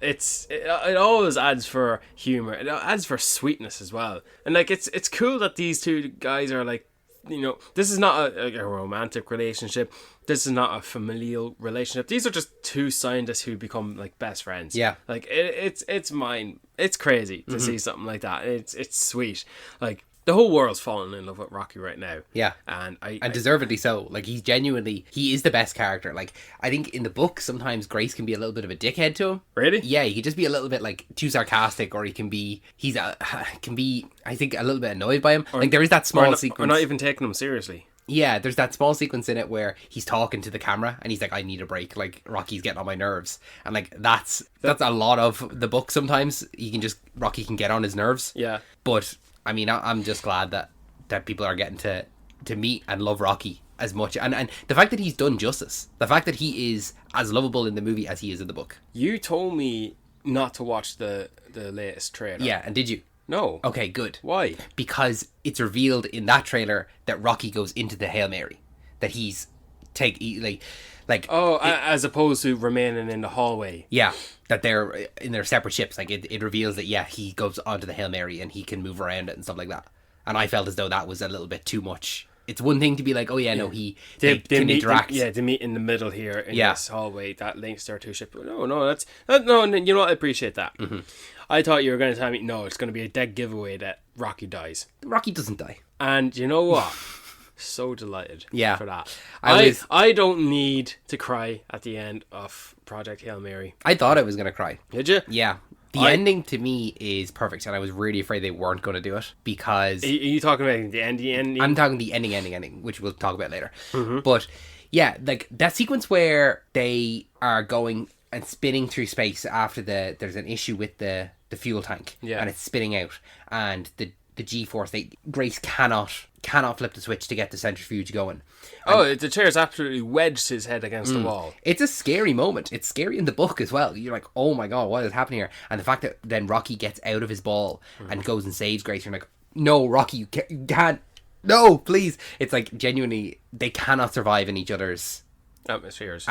It always adds for humor. It adds for sweetness as well. And like it's cool that these two guys are like, you know, this is not a romantic relationship. This is not a familial relationship. These are just two scientists who become like best friends. Yeah. Like it's mine. It's crazy to see something like that. It's sweet. Like, the whole world's falling in love with Rocky right now. Yeah. And deservedly so. Like, he is the best character. Like, I think in the book, sometimes Grace can be a little bit of a dickhead to him. Really? Yeah, he can just be a little bit, like, too sarcastic, or can be, I think, a little bit annoyed by him. Like, there is that small sequence. Or not even taking him seriously. Yeah, there's that small sequence in it where he's talking to the camera and he's like, I need a break. Like, Rocky's getting on my nerves. And, like, that's a lot of the book sometimes. Rocky can get on his nerves. Yeah. But... I mean, I'm just glad that people are getting to meet and love Rocky as much. And the fact that he's done justice. The fact that he is as lovable in the movie as he is in the book. You told me not to watch the latest trailer. Yeah, and did you? No. Okay, good. Why? Because it's revealed in that trailer that Rocky goes into the Hail Mary. That he's as opposed to remaining in the hallway. Yeah, that they're in their separate ships. Like it reveals that he goes onto the Hail Mary and he can move around it and stuff like that. And I felt as though that was a little bit too much. It's one thing to be like, oh yeah, no, they can interact. They meet in the middle here in this hallway that links their two ships. No, you know what? I appreciate that. Mm-hmm. I thought you were going to tell me, no, it's going to be a dead giveaway that Rocky dies. Rocky doesn't die. And you know what? So delighted for that. I don't need to cry at the end of Project Hail Mary. I thought I was going to cry. Did you? Yeah. The ending to me is perfect, and I was really afraid they weren't going to do it because... Are you talking about the ending? I'm talking the ending, which we'll talk about later. Mm-hmm. But yeah, like that sequence where they are going and spinning through space after there's an issue with the fuel tank, and it's spinning out, and the G-force, Grace cannot flip the switch to get the centrifuge going. The chair's absolutely wedged his head against the wall. It's a scary moment. It's scary in the book as well. You're like, oh my god, what is happening here? And the fact that then Rocky gets out of his ball and goes and saves Grace, you're like, no, Rocky, you can't, no, please. It's like, genuinely, they cannot survive in each other's atmospheres.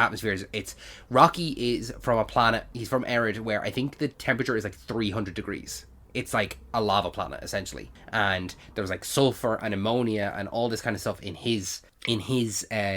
It's Rocky is from a planet, he's from Erid, where I think the temperature is like 300 degrees. It's like a lava planet, essentially. And there's like sulfur and ammonia and all this kind of stuff in his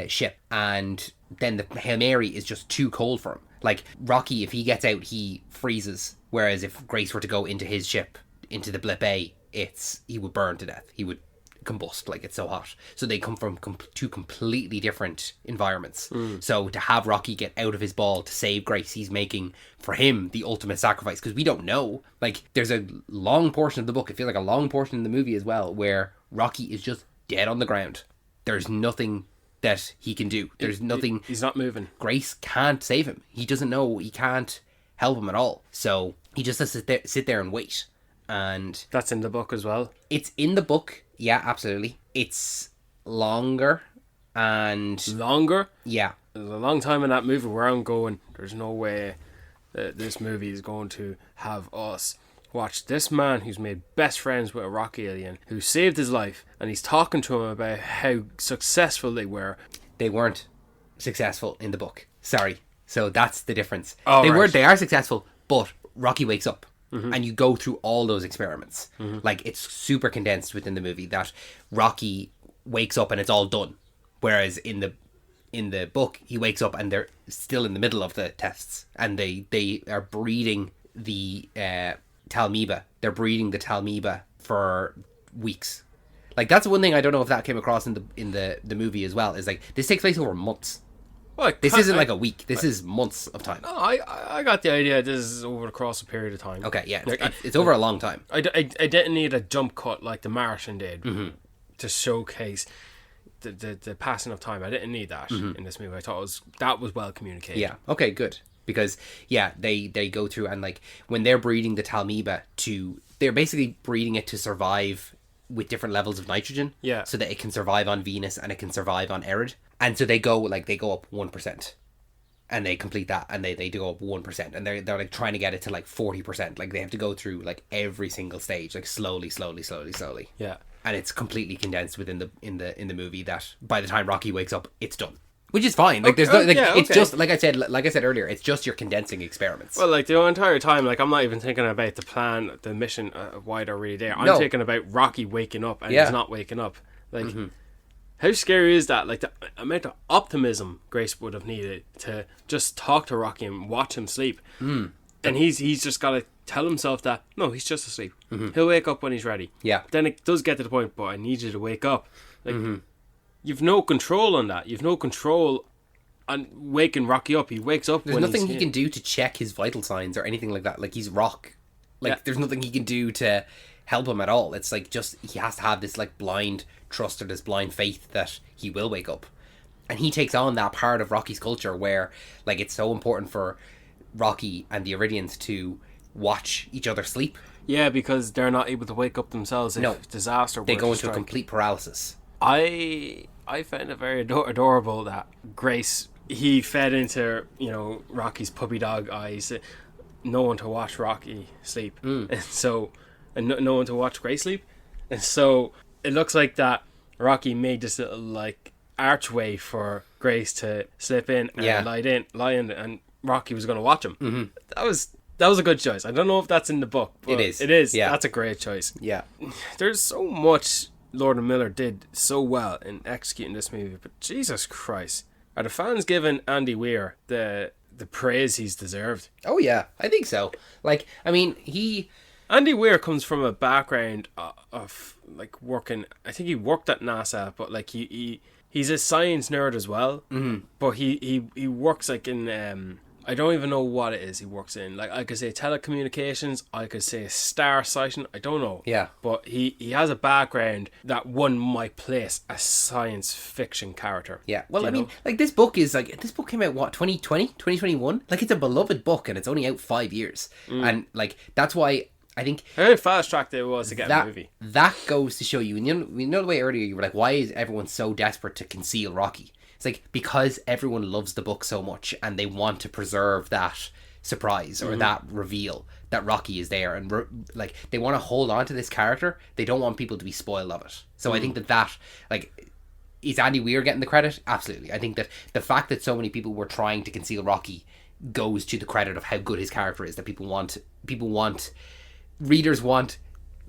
ship. And then the Hail Mary is just too cold for him. Like, Rocky, if he gets out, he freezes. Whereas if Grace were to go into his ship, into the Blip A, he would burn to death. He would combust, like, it's so hot. So they come from two completely different environments. So to have Rocky get out of his ball to save Grace, he's making, for him, the ultimate sacrifice, because we don't know. Like, there's a long portion of the book, it feels like a long portion in the movie as well, where Rocky is just dead on the ground. There's nothing that he can do. There's nothing. He's not moving. Grace can't save him. He doesn't know. He can't help him at all. So he just has to sit there and wait. And that's in the book as well. It's in the book. Yeah, absolutely. It's longer and... Longer? Yeah. There's a long time in that movie where I'm going, there's no way that this movie is going to have us watch this man who's made best friends with a rock alien, who saved his life, and he's talking to him about how successful they were. They weren't successful in the book. Sorry. So that's the difference. Oh, They are successful, but Rocky wakes up. Mm-hmm. And you go through all those experiments. Mm-hmm. Like, it's super condensed within the movie that Rocky wakes up and it's all done. Whereas in the book, he wakes up and they're still in the middle of the tests. And they are breeding the Talmiba. They're breeding the Talmiba for weeks. Like, that's one thing I don't know if that came across in the movie as well. Is like, this takes place over months. Well, this isn't like a week. This is months of time. I got the idea this is over across a period of time. Okay, yeah. It's over a long time. I didn't need a jump cut like The Martian did to showcase the passing of time. I didn't need that in this movie. I thought that was well communicated. Yeah, okay, good. Because, yeah, they go through and, like, when they're breeding the Talmiba they're basically breeding it to survive with different levels of nitrogen. Yeah. So that it can survive on Venus and it can survive on Erid. And so they go up 1%. And they complete that and they go up 1%. And they're like trying to get it to like 40%. Like, they have to go through like every single stage, like slowly. Yeah. And it's completely condensed within the movie that by the time Rocky wakes up, it's done. Which is fine. Like, there's it's just like I said earlier, it's just your condensing experiments. Well, like, the entire time, like, I'm not even thinking about the plan, the mission, why they're really there. I'm thinking about Rocky waking up and he's not waking up. Like, how scary is that? Like, the amount of optimism Grace would have needed to just talk to Rocky and watch him sleep. And he's just got to tell himself that, no, he's just asleep. He'll wake up when he's ready. Yeah. But then it does get to the point, but I need you to wake up. Like, you've no control on that. You've no control on waking Rocky up. He wakes up. There's nothing he can do to check his vital signs or anything like that. Like, he's rock. Like, there's nothing he can do to help him at all. It's like, just, he has to have this like blind trust or this blind faith that he will wake up. And he takes on that part of Rocky's culture where, like, it's so important for Rocky and the Iridians to watch each other sleep. Yeah, because they're not able to wake up themselves if disaster were to strike. They go into a complete paralysis. I found it very adorable that Grace, he fed into, Rocky's puppy dog eyes, no one to watch Rocky sleep, and so no one to watch Grace sleep, and so it looks like that Rocky made this little like archway for Grace to slip in and lie in, and Rocky was going to watch him. Mm-hmm. That was a good choice. I don't know if that's in the book. But it is. Yeah, that's a great choice. Yeah, there's so much Lord and Miller did so well in executing this movie, but Jesus Christ, are the fans giving Andy Weir the praise he's deserved? Oh yeah, I think so. Like, I mean, Andy Weir comes from a background of like working. I think he worked at NASA, but like he's a science nerd as well. Mm-hmm. But he works like in I don't even know what it is he works in. Like, I could say telecommunications, I could say star sighting, I don't know. Yeah. But he has a background that one might place a science fiction character. Yeah. Well, I mean, like, this book came out, what, 2020? 2021? Like, it's a beloved book and it's only out 5 years. And, like, that's why I think... How fast-tracked it was to get a movie. That goes to show you, and you know the way earlier you were like, why is everyone so desperate to conceal Rocky? It's like, because everyone loves the book so much and they want to preserve that surprise or that reveal that Rocky is there, and like, they want to hold on to this character. They don't want people to be spoiled of it. So I think that like, is Andy Weir getting the credit? Absolutely. I think that the fact that so many people were trying to conceal Rocky goes to the credit of how good his character is, that readers want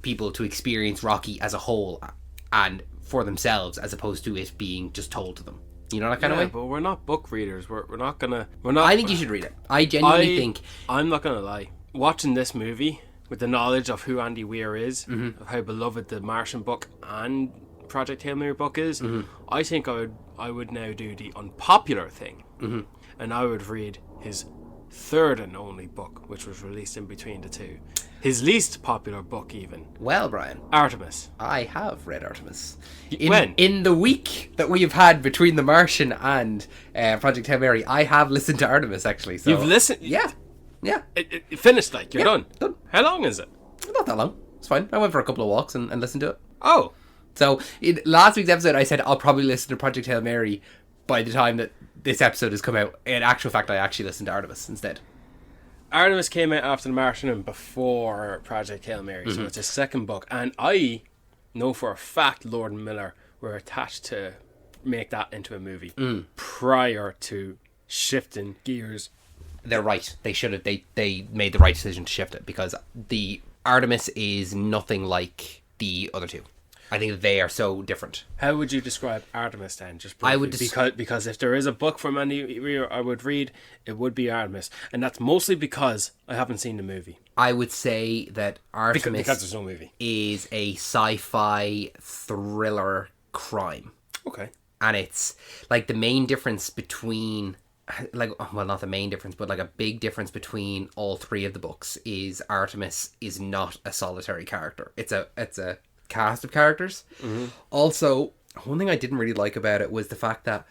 people to experience Rocky as a whole and for themselves, as opposed to it being just told to them. You know, that kind of way? But we're not book readers. We're not... I think you should read it. I genuinely think... I'm not gonna lie. Watching this movie, with the knowledge of who Andy Weir is, of how beloved the Martian book and Project Hail Mary book is, I think I would now do the unpopular thing. And I would read his third and only book, which was released in between the two. His least popular book, even. Well, Brian. Artemis. I have read Artemis. When? In the week that we've had between The Martian and Project Hail Mary, I have listened to Artemis, actually. So. You've listened? Yeah. Yeah. It finished, like, you're done? Done. How long is it? Not that long. It's fine. I went for a couple of walks and listened to it. Oh. So, in last week's episode, I said I'll probably listen to Project Hail Mary by the time that this episode has come out. In actual fact, I actually listened to Artemis instead. Artemis came out after The Martian and before Project Hail Mary, so it's his second book. And I know for a fact Lord and Miller were attached to make that into a movie prior to shifting gears. They're right. They should have. They made the right decision to shift it, because the Artemis is nothing like the other two. I think they are so different. How would you describe Artemis then? Just briefly? I would because if there is a book from Andy Weir I would read, it would be Artemis, and that's mostly because I haven't seen the movie. I would say that Artemis because there's no movie is a sci-fi thriller crime. Okay. And it's like the main difference between, like, well, not the main difference, but like a big difference between all three of the books is Artemis is not a solitary character. It's a cast of characters. Also, one thing I didn't really like about it was the fact that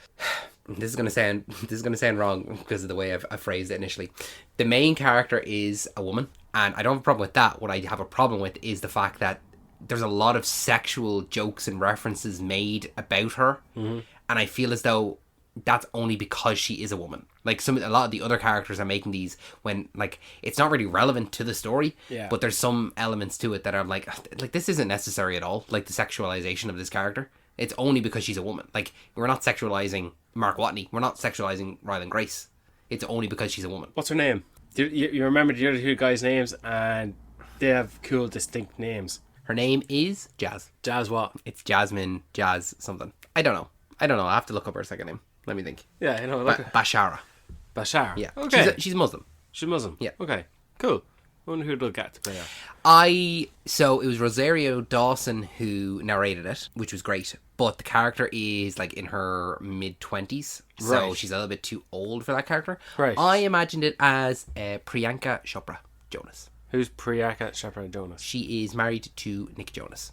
this is gonna sound wrong because of the way I phrased it initially. The main character is a woman, and I don't have a problem with that. What I have a problem with is the fact that there's a lot of sexual jokes and references made about her, and I feel as though that's only because she is a woman. Like, a lot of the other characters are making these when, like, it's not really relevant to the story, but there's some elements to it that are like this isn't necessary at all. Like, the sexualization of this character, it's only because she's a woman. Like, we're not sexualizing Mark Watney, we're not sexualizing Ryland Grace. It's only because she's a woman. What's her name? You remember the other two guys' names, and they have cool, distinct names. Her name is Jazz. Jazz what? It's Jasmine Jazz something. I don't know. I have to look up her second name. Let me think. Yeah, you know. Bashara. Bashar. Yeah. Okay. She's Muslim. She's Muslim. Yeah. Okay. Cool. I wonder who they'll get to play her. So it was Rosario Dawson who narrated it, which was great. But the character is like in her mid-20s, so she's a little bit too old for that character. Right. I imagined it as Priyanka Chopra Jonas. Who's Priyanka Chopra Jonas? She is married to Nick Jonas.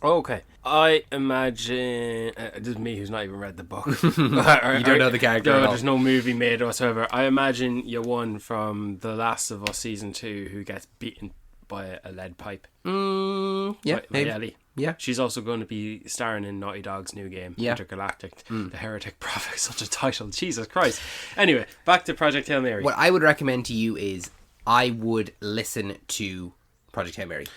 Oh, okay. I imagine... this is me who's not even read the book. You don't know the character at all. There's no movie made whatsoever. I imagine you're one from The Last of Us Season 2 who gets beaten by a lead pipe. Yeah, by Ellie. Yeah. She's also going to be starring in Naughty Dog's new game, Intergalactic. The Heretic Prophet. Such a title. Jesus Christ. Anyway, back to Project Hail Mary. What I would recommend to you is I would listen to Project Hail Mary.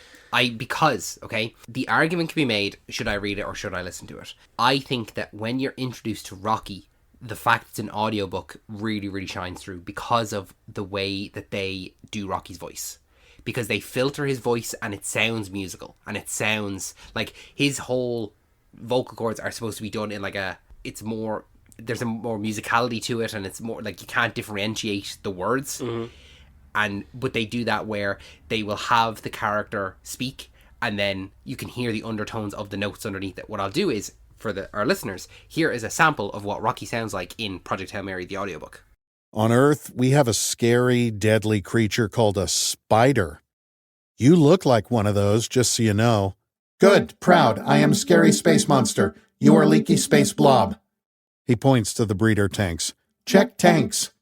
Because, okay, the argument can be made, should I read it or should I listen to it? I think that when you're introduced to Rocky, the fact it's an audiobook really, really shines through because of the way that they do Rocky's voice. Because they filter his voice and it sounds musical. And it sounds like his whole vocal cords are supposed to be done in like there's a more musicality to it, and it's more like you can't differentiate the words. But they do that where they will have the character speak and then you can hear the undertones of the notes underneath it. What I'll do is, for our listeners, here is a sample of what Rocky sounds like in Project Hail Mary, the audiobook. On Earth, we have a scary, deadly creature called a spider. You look like one of those, just so you know. Good, proud, I am scary space monster. You are leaky space blob. He points to the breeder tanks. Check tanks.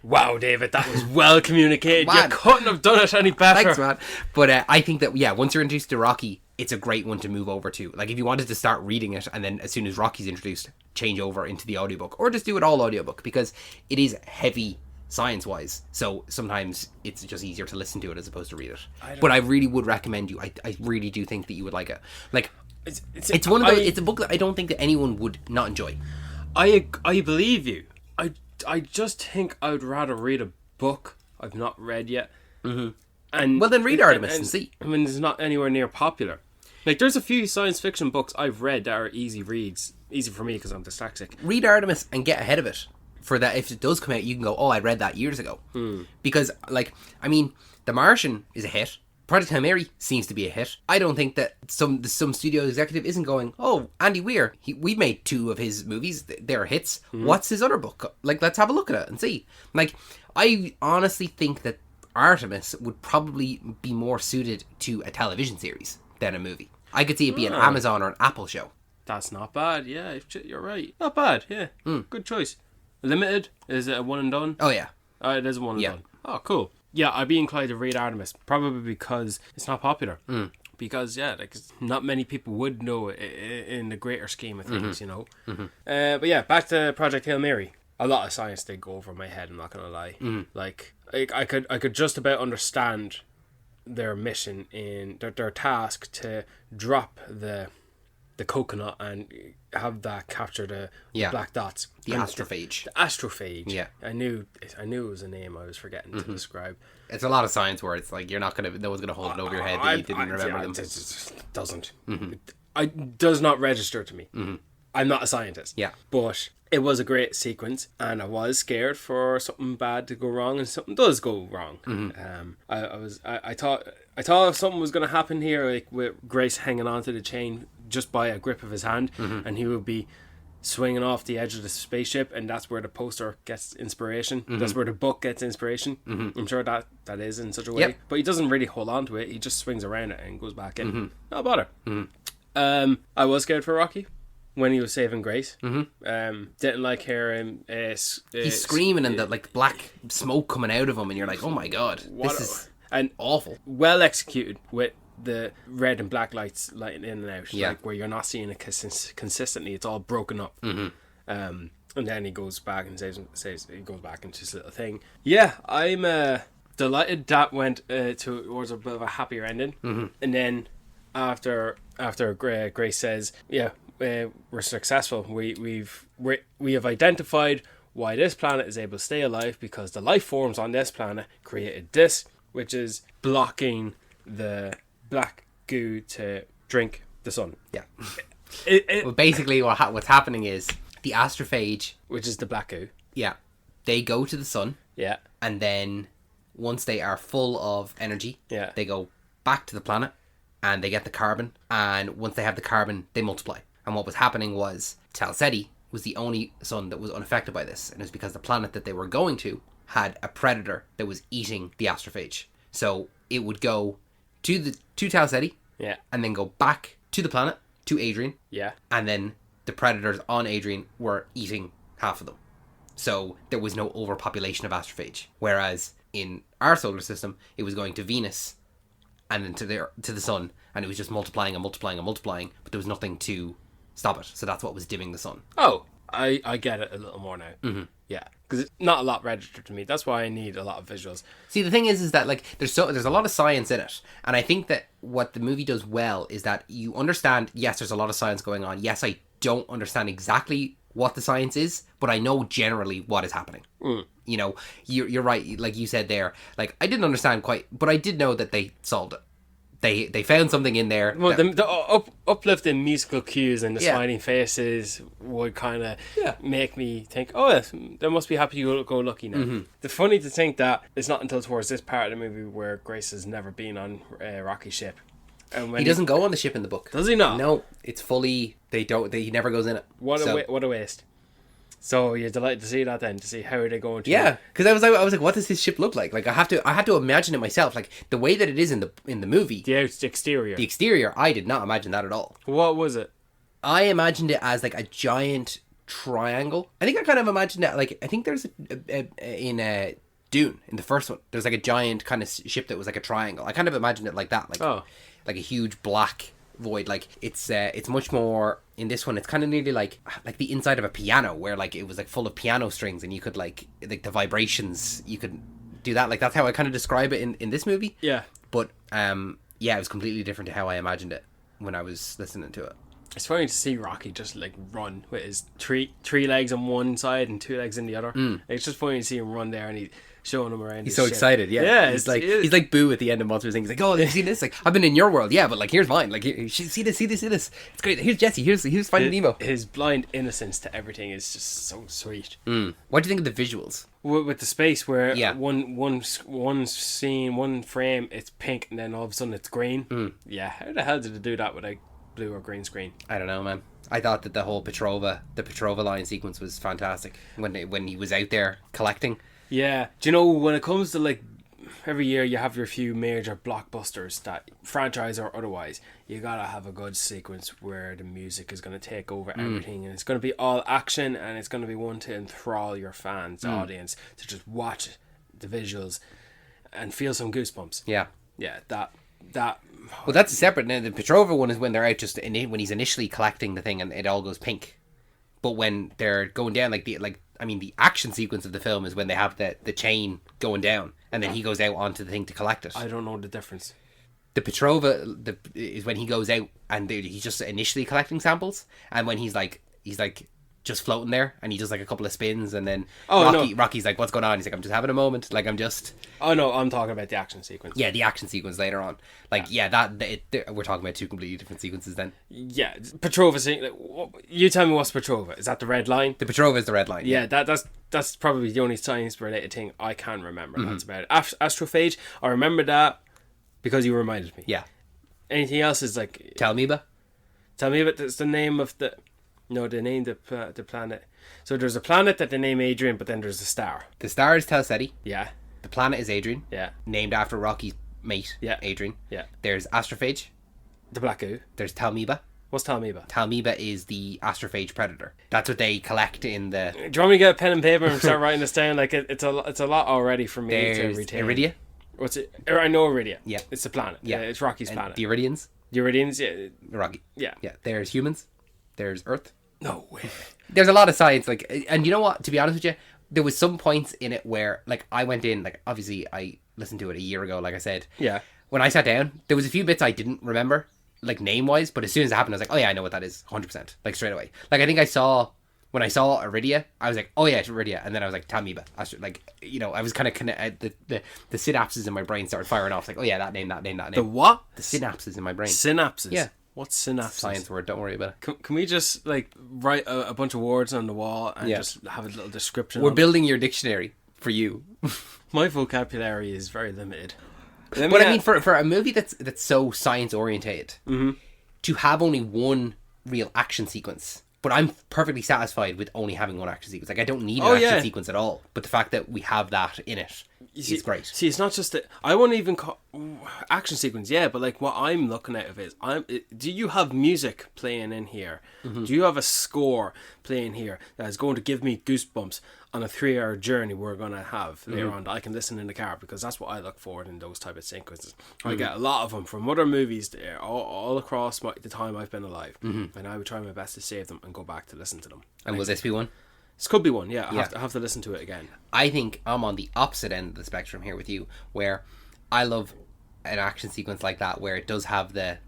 Wow, David, that was well communicated. Man. You couldn't have done it any better. Thanks, man. But I think that, once you're introduced to Rocky, it's a great one to move over to. Like, if you wanted to start reading it, and then as soon as Rocky's introduced, change over into the audiobook. Or just do it all audiobook, because it is heavy science-wise. So sometimes it's just easier to listen to it as opposed to read it. But I really would recommend you. I really do think that you would like it. Like, it's one of those, it's a book that I don't think that anyone would not enjoy. I believe you. I just think I would rather read a book I've not read yet. And Well, then read Artemis and see. I mean, it's not anywhere near popular. Like, there's a few science fiction books I've read that are easy reads. Easy for me because I'm dyslexic. Read Artemis and get ahead of it. For that, if it does come out, you can go, oh, I read that years ago. Because, like, I mean, The Martian is a hit. Project Hail Mary seems to be a hit. I don't think that some studio executive isn't going, oh, Andy Weir, we made 2 of his movies, they're hits. What's his other book? Like, let's have a look at it and see. Like, I honestly think that Artemis would probably be more suited to a television series than a movie. I could see it be an Amazon or an Apple show. That's not bad, yeah, you're right. Not bad, yeah. Good choice. Limited? Is it a one and done? Oh, yeah. It is a one and done. Oh, cool. Yeah, I'd be inclined to read Artemis, probably because it's not popular. Because, like, not many people would know it in the greater scheme of things, you know. But yeah, back to Project Hail Mary. A lot of science did go over my head, I'm not going to lie. Like, I could just about understand their mission in their task to drop the coconut and have that capture the black dots. The astrophage. The astrophage. Yeah. I knew it was a name I was forgetting to describe. It's a lot of science where it's like, no one's gonna hold it over your head that you didn't remember them. It doesn't. It does not register to me. I'm not a scientist. Yeah. But it was a great sequence, and I was scared for something bad to go wrong, and something does go wrong. I thought something was going to happen here, like with Grace hanging onto the chain just by a grip of his hand, and he would be swinging off the edge of the spaceship, and that's where the poster gets inspiration. That's where the book gets inspiration. I'm sure that is in such a way, but he doesn't really hold on to it. He just swings around it and goes back in. No bother. I was scared for Rocky when he was saving Grace. Didn't like hearing he's screaming and the like black smoke coming out of him, and you're like, oh my god, this is awful. Well executed with the red and black lights lighting in and out, like where you're not seeing it consistently. It's all broken up. And then he goes back and says he goes back into this little thing. Yeah, I'm delighted that went towards a bit of a happier ending. And then after Grace says, we're successful. We have identified why this planet is able to stay alive, because the life forms on this planet created this, which is blocking the black goo to drink the sun. Yeah. Well, basically what's happening is the astrophage, which is the black goo. Yeah. They go to the sun. Yeah. And then once they are full of energy, they go back to the planet and they get the carbon. And once they have the carbon, they multiply. And what was happening was Talceti was the only sun that was unaffected by this. And it was because the planet that they were going to had a predator that was eating the astrophage. So it would go to Talceti, and then go back to the planet, to Adrian. Yeah. And then the predators on Adrian were eating half of them. So there was no overpopulation of astrophage. Whereas in our solar system, it was going to Venus and then to the sun, and it was just multiplying and multiplying and multiplying, but there was nothing to stop it. So that's what was dimming the sun. Oh, I get it a little more now. Yeah, because not a lot registered to me. That's why I need a lot of visuals. See, the thing is that like there's a lot of science in it, and I think that what the movie does well is that you understand. Yes, there's a lot of science going on. Yes, I don't understand exactly what the science is, but I know generally what is happening. You know, you're right. Like you said there, like I didn't understand quite, but I did know that they solved it. They found something in there. Well, the uplifting musical cues and the smiling faces would kind of make me think, oh, yes, they must be happy-go-lucky now. The funny to think that it's not until towards this part of the movie where Grace has never been on Rocky's ship. And when he doesn't go on the ship in the book. Does he not? No, it's fully. He never goes in it. What a waste. So you're delighted to see that then, to see how are they going to... Yeah, because I was like, what does his ship look like? Like I had to imagine it myself, like the way that it is in the movie. The exterior. The exterior, I did not imagine that at all. What was it? I imagined it as like a giant triangle. I think I kind of imagined it like, I think there's in Dune, in the first one, there's like a giant kind of ship that was like a triangle. I kind of imagined it like that, like a huge black void. Like it's much more in this one. It's kind of nearly like the inside of a piano, where like it was like full of piano strings, and you could like the vibrations, you could do that. Like that's how I kind of describe it in this movie. Yeah. But it was completely different to how I imagined it when I was listening to it. It's funny to see Rocky just like run with his three legs on one side and 2 legs in the other. It's just funny to see him run there, and he's showing them around. He's so excited, yeah. Yeah, he's like Boo at the end of Monsters Inc. He's like, oh, have you seen this? Like, I've been in your world, yeah, but like here's mine. Like, see this. It's great. Here's Jesse. Here's Finding Nemo. His blind innocence to everything is just so sweet. What do you think of the visuals? With the space where one scene, one frame, it's pink, and then all of a sudden it's green. Yeah, how the hell did they do that with a blue or green screen? I don't know, man. I thought that the whole Petrova line sequence was fantastic when he was out there collecting. Yeah, do you know, when it comes to like every year you have your few major blockbusters, that franchise or otherwise, you gotta have a good sequence where the music is gonna take over everything, and it's gonna be all action, and it's gonna be one to enthrall your fans, audience, to just watch the visuals and feel some goosebumps. Yeah, that. Well, that's a separate. Now, the Petrova one is when they're out when he's initially collecting the thing and it all goes pink. But when they're going down, the action sequence of the film is when they have the chain going down, and then he goes out onto the thing to collect it. I don't know the difference. The Petrova is when he goes out and he's just initially collecting samples, and when he's like just floating there, and he does like a couple of spins, and then Rocky's like, what's going on? He's like, I'm just having a moment, like I'm just... Oh no, I'm talking about the action sequence. Yeah, the action sequence later on. Like, we're talking about two completely different sequences then. Yeah, Petrova, you tell me what's Petrova. Is that the red line? The Petrova is the red line. Yeah, that's probably the only science related thing I can remember. That's about it. Astrophage, I remember that because you reminded me. Yeah. Anything else is like... Talmiba? That's the name of the... No, they named the planet. So there's a planet that they name Adrian, but then there's a star. The star is Talseti. Yeah. The planet is Adrian. Yeah. Named after Rocky's mate. Yeah. Adrian. Yeah. There's Astrophage. The black goo. There's Talmiba. What's Talmiba? Talmiba is the astrophage predator. That's what they collect in the... Do you want me to get a pen and paper and start writing this down? Like it's a lot already for me to retain. Iridia. What's it? I know Iridia. Yeah. It's the planet. Yeah. It's Rocky's planet. The Iridians. The Iridians, yeah. Rocky. Yeah. Yeah. There's humans. There's Earth. No way. There's a lot of science, like, and you know what? To be honest with you, there was some points in it where, like, I went in, like, obviously I listened to it a year ago, like I said. Yeah. When I sat down, there was a few bits I didn't remember, like name wise, but as soon as it happened, I was like, oh yeah, I know what that is, 100%, like straight away. Like I think when I saw Iridia, I was like, oh yeah, it's Iridia, and then I was like, Talmiba. Like, you know, I was kind of the synapses in my brain started firing off, like, oh yeah, that name. The what? The synapses in my brain. Synapses. Yeah. What's synapses? Science word, don't worry about it. Can we just like write a bunch of words on the wall and just have a little description? We're building your dictionary for you. My vocabulary is very limited. But I mean, for a movie that's so science orientated, to have only one real action sequence, but I'm perfectly satisfied with only having one action sequence. Like I don't need an action sequence at all. But the fact that we have that in it is great. See, it's not just that I won't even call action sequence. Yeah, but like what I'm looking at is, do you have music playing in here? Do you have a score playing here that is going to give me goosebumps on a 3-hour journey we're going to have later on that I can listen in the car, because that's what I look for in those type of sequences. I get a lot of them from other movies there, all across the time I've been alive, and I would try my best to save them and go back to listen to them. And will this be one? This could be one. Yeah, Yeah. I have to listen to it again. I think I'm on the opposite end of the spectrum here with you, where I love an action sequence like that where it does have the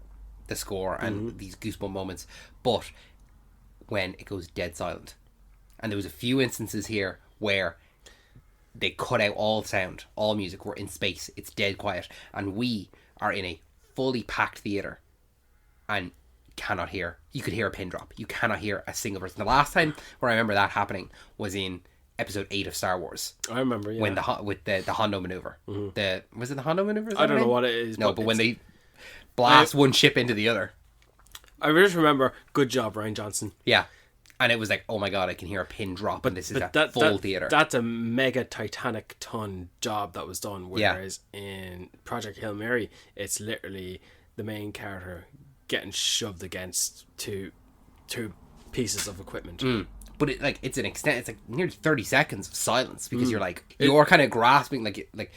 score and these goosebump moments, but when it goes dead silent. And there was a few instances here where they cut out all sound, all music. We're in space, it's dead quiet, and we are in a fully packed theater and cannot hear. You could hear a pin drop. You cannot hear a single person. The last time where I remember that happening was in episode 8 of Star Wars. I remember, yeah. When with the Hondo maneuver. Was it the Hondo maneuver? I don't know what it is. No, but when they blast one ship into the other. I just remember, good job, Ryan Johnson. Yeah. And it was like, oh my god, I can hear a pin drop, and this is a full theater. That's a mega Titanic ton job that was done. Whereas in Project Hail Mary, it's literally the main character getting shoved against two pieces of equipment. But it's an extent. It's like nearly 30 seconds of silence because you're kind of grasping like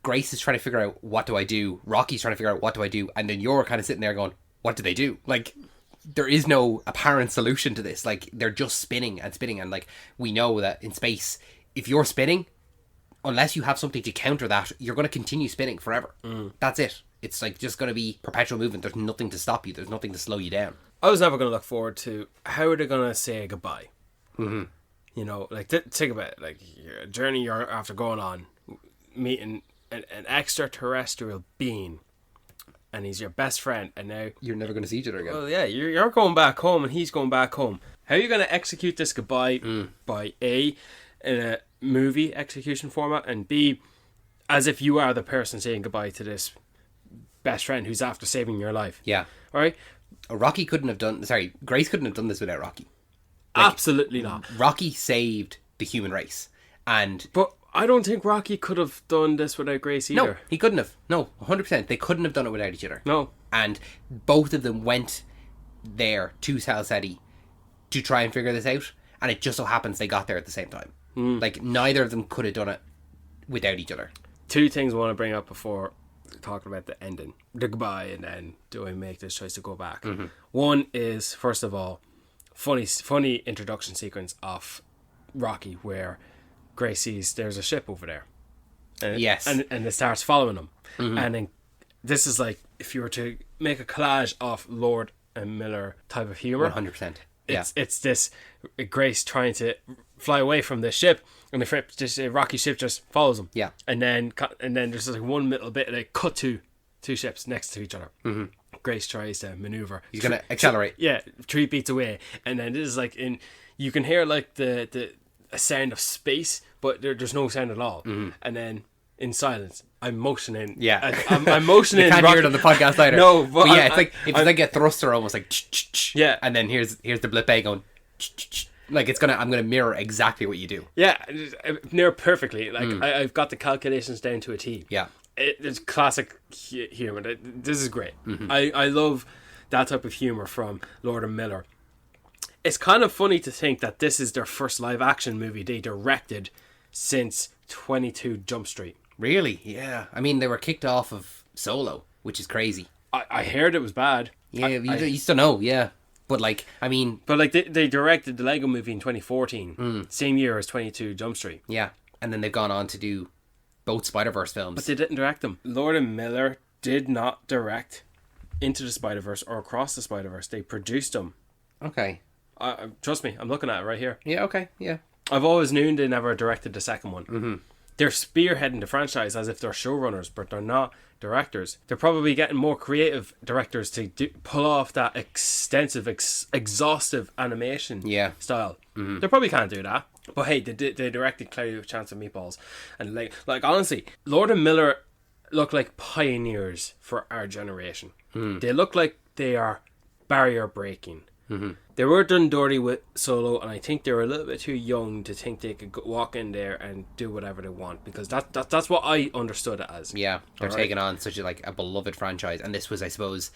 Grace is trying to figure out what do I do. Rocky's trying to figure out what do I do, and then you're kind of sitting there going, what do they do? Like, there is no apparent solution to this. Like, they're just spinning and spinning, and like we know that in space, if you're spinning, unless you have something to counter that, you're going to continue spinning forever. That's it. It's like just going to be perpetual movement. There's nothing to stop you. There's nothing to slow you down. I was never going to look forward to how are they going to say goodbye. You know, like think about it, like a journey you're after going on, meeting an extraterrestrial being, and he's your best friend, and now You're never going to see each other again. well, yeah, you're going back home, and he's going back home. How are you going to execute this goodbye by A, in a movie execution format, and B, as if you are the person saying goodbye to this best friend who's after saving your life? Yeah. All right. Grace couldn't have done this without Rocky. Absolutely not. Rocky saved the human race, and But I don't think Rocky could have done this without Grace either. no, he couldn't have. No, 100%. They couldn't have done it without each other. No. And both of them went there to Sal City to try and figure this out, and it just so happens they got there at the same time. Like, neither of them could have done it without each other. Two things I want to bring up before talking about the ending, the goodbye, and then do I make this choice to go back. One is, first of all, funny introduction sequence of Rocky where Grace sees there's a ship over there, and Yes. and it starts following them, and then this is like if you were to make a collage of Lord and Miller type of humor. 100%. Yeah. It's this Grace trying to fly away from the ship, and the Rocky ship just follows them. Yeah. And then there's like one little bit they cut to two ships next to each other. Grace tries to maneuver. He's going to accelerate. Yeah, 3 beats away, and then this is like you can hear like the a sound of space, but there's no sound at all. And then in silence, I'm motioning. Yeah. I'm motioning. You can't hear it on the podcast either. No, but yeah, it's like a thruster almost like Yeah. and then here's the blip A going like I'm gonna mirror exactly what you do. Yeah, near perfectly. Like I've got the calculations down to a T. Yeah. It's classic humor. This is great. I love that type of humor from Lord and Miller. It's kind of funny to think that this is their first live action movie they directed since 22 Jump Street. Really? Yeah. I mean, they were kicked off of Solo, which is crazy. I heard it was bad. Yeah, you still know, yeah. But like, I mean, But like they directed the Lego movie in 2014, same year as 22 Jump Street. yeah. And then they've gone on to do both Spider-Verse films. But they didn't direct them. Lord and Miller did not direct Into the Spider-Verse or Across the Spider-Verse. They produced them. Okay. Trust me, I'm looking at it right here. Yeah, okay, yeah. I've always known they never directed the second one. They're spearheading the franchise as if they're showrunners, but they're not directors. They're probably getting more creative directors to pull off that extensive, exhaustive animation style. They probably can't do that. But hey, they directed Cloudy with Chance of Meatballs, and like honestly, Lord and Miller look like pioneers for our generation. They look like they are barrier breaking. They were done dirty with Solo, and I think they were a little bit too young to think they could walk in there and do whatever they want, because that's what I understood it as. Yeah, they're taking on such a beloved franchise, and this was, I suppose,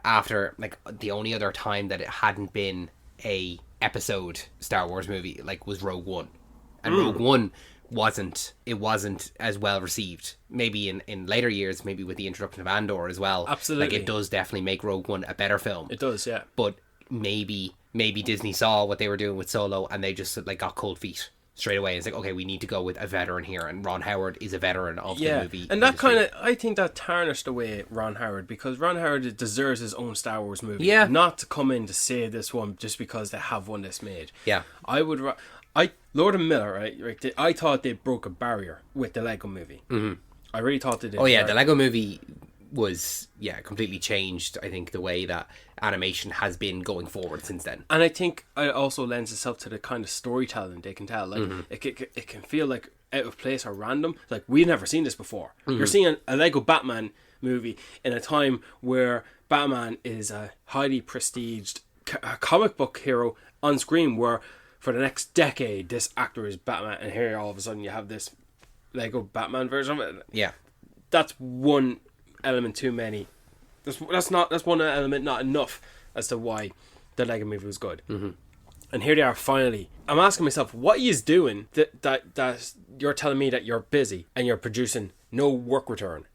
after like the only other time that it hadn't been a episode Star Wars movie was Rogue One, and Rogue One wasn't as well received. Maybe in later years, maybe with the introduction of Andor as well. Absolutely, it does definitely make Rogue One a better film. It does, yeah. But maybe maybe Disney saw what they were doing with Solo and they just like got cold feet straight away. It's like, okay, we need to go with a veteran here, and Ron Howard is a veteran of the movie and that industry. kind of, I think that tarnished away Ron Howard, because Ron Howard deserves his own Star Wars movie. Yeah. Not to come in to save this one just because they have one that's made. Yeah. Lord and Miller, right? I thought they broke a barrier with the Lego movie. Mm-hmm. I really thought they did. Oh yeah, the Lego movie was completely changed, I think, the way that animation has been going forward since then. And I think it also lends itself to the kind of storytelling they can tell. Like it can feel like out of place or random. Like, we've never seen this before. You're seeing a Lego Batman movie in a time where Batman is a highly prestiged comic book hero on screen, where for the next decade this actor is Batman, and here all of a sudden you have this Lego Batman version of it. Yeah. That's one element too many. That's one element not enough as to why the Lego movie was good. And here they are finally. I'm asking myself, what are you doing that you're telling me that you're busy and you're producing no work return?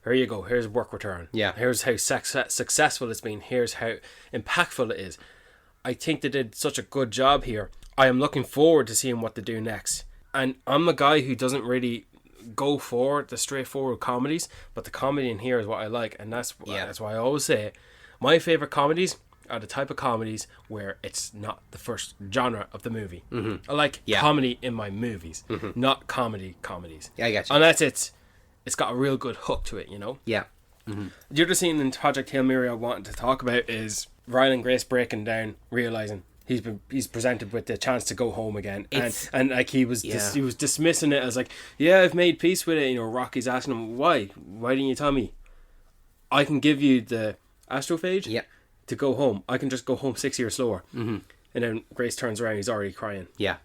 Here you go, here's work return. Yeah. Here's how successful it's been, here's how impactful it is. I think they did such a good job here. I am looking forward to seeing what they do next. And I'm a guy who doesn't really go for the straightforward comedies, but the comedy in here is what I like, and that's why I always say my favorite comedies are the type of comedies where it's not the first genre of the movie. I like comedy in my movies, not comedies. Yeah, I get you. Unless it's got a real good hook to it, you know. Yeah. The other scene in Project Hail Mary I wanted to talk about is Ryan and Grace breaking down, realizing he's presented with the chance to go home again, and like he was he was dismissing it as like, yeah, I've made peace with it. You know, Rocky's asking him, why didn't you tell me? I can give you the astrophage to go home. I can just go home 6 years slower. And then Grace turns around, he's already crying. Yeah.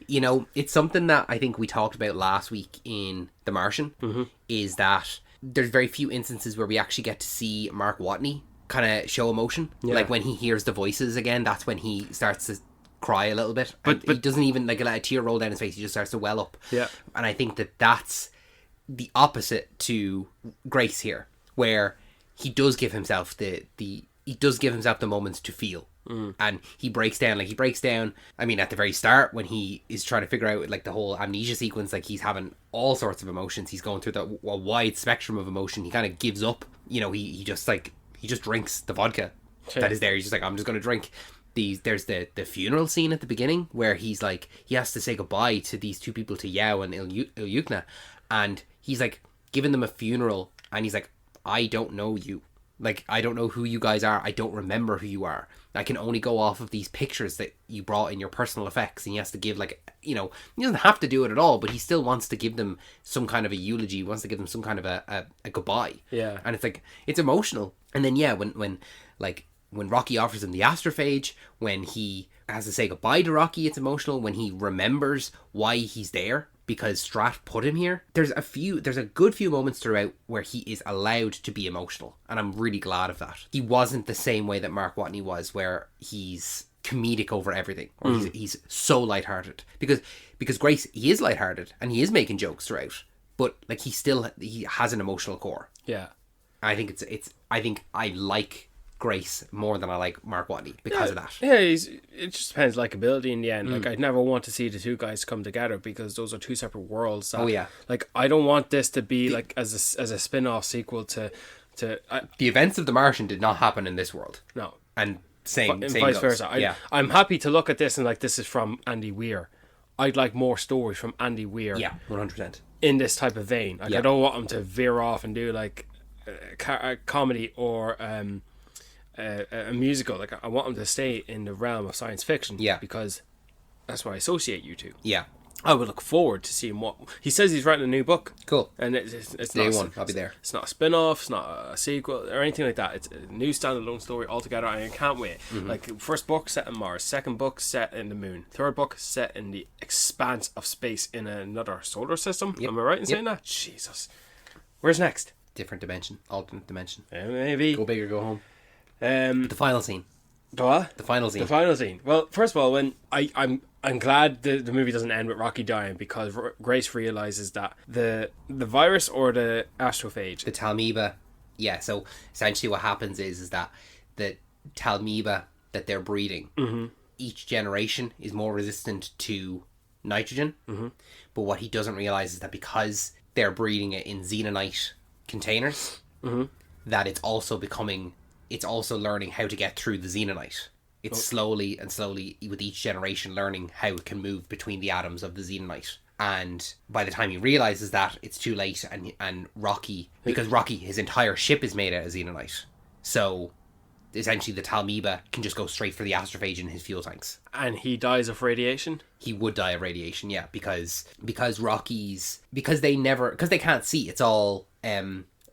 You know, it's something that I think we talked about last week in The Martian, is that there's very few instances where we actually get to see Mark Watney kind of show emotion. Like when he hears the voices again, that's when he starts to cry a little bit. But he doesn't even like let a tear roll down his face. He just starts to well up. Yeah. And I think that's the opposite to Grace here, where he does give himself the moments to feel. And he breaks down. I mean, at the very start when he is trying to figure out like the whole amnesia sequence, like he's having all sorts of emotions. He's going through a wide spectrum of emotion. He kind of gives up. You know, he just drinks the vodka that is there. He's just like, I'm just going to drink these. There's the funeral scene at the beginning where he's like, he has to say goodbye to these two people, to Yao and Ilyukna, and he's like giving them a funeral, and he's like, I don't know you. Like, I don't know who you guys are. I don't remember who you are. I can only go off of these pictures that you brought in your personal effects. And he has to give, like, you know, he doesn't have to do it at all, but he still wants to give them some kind of a eulogy. He wants to give them some kind of a goodbye. Yeah. And it's like, it's emotional. And then, yeah, when Rocky offers him the astrophage, when he has to say goodbye to Rocky, it's emotional. When he remembers why he's there, because Strat put him here. There's a good few moments throughout where he is allowed to be emotional, and I'm really glad of that. He wasn't the same way that Mark Watney was, where he's comedic over everything, or he's so lighthearted. Because Grace, he is lighthearted and he is making jokes throughout, but like he has an emotional core. Yeah, I think I think I like Grace more than I like Mark Watney because of that. Yeah, it just depends likability in the end. Like, I'd never want to see the two guys come together, because those are two separate worlds. That, like, I don't want this to be like as a spin-off sequel to the events of The Martian did not happen in this world. No, and same vice versa. I'm happy to look at this and like, this is from Andy Weir. I'd like more stories from Andy Weir. Yeah, 100%. In this type of vein. Like, I don't want him to veer off and do like a comedy or a musical. Like, I want him to stay in the realm of science fiction. Yeah, because that's what I associate you to. Yeah, I would look forward to seeing what he says. He's writing a new book. Cool. And it's day not one. I'll be there. It's not a spin-off. It's not a sequel or anything like that. It's a new standalone story altogether. I can't wait. Like, first book set in Mars, second book set in the moon, third book set in the expanse of space in another solar system. Yep. Am I right in saying that? Jesus. Where's next? Different dimension, alternate dimension. Maybe. Go big or go home. The final scene. What? The final scene. The final scene. Well, first of all, when I'm glad the movie doesn't end with Rocky dying, because Grace realizes that the virus or the astrophage, the Talmiba. Yeah. So essentially, what happens is that the Talmiba that they're breeding, each generation is more resistant to nitrogen. But what he doesn't realize is that because they're breeding it in xenonite containers, that it's also learning how to get through the xenonite. It's slowly and slowly, with each generation, learning how it can move between the atoms of the xenonite. And by the time he realizes that, it's too late. And Rocky, because Rocky, his entire ship is made out of xenonite, so essentially the Talmiba can just go straight for the astrophage in his fuel tanks. And he dies of radiation? He would die of radiation, yeah, because they can't see. It's all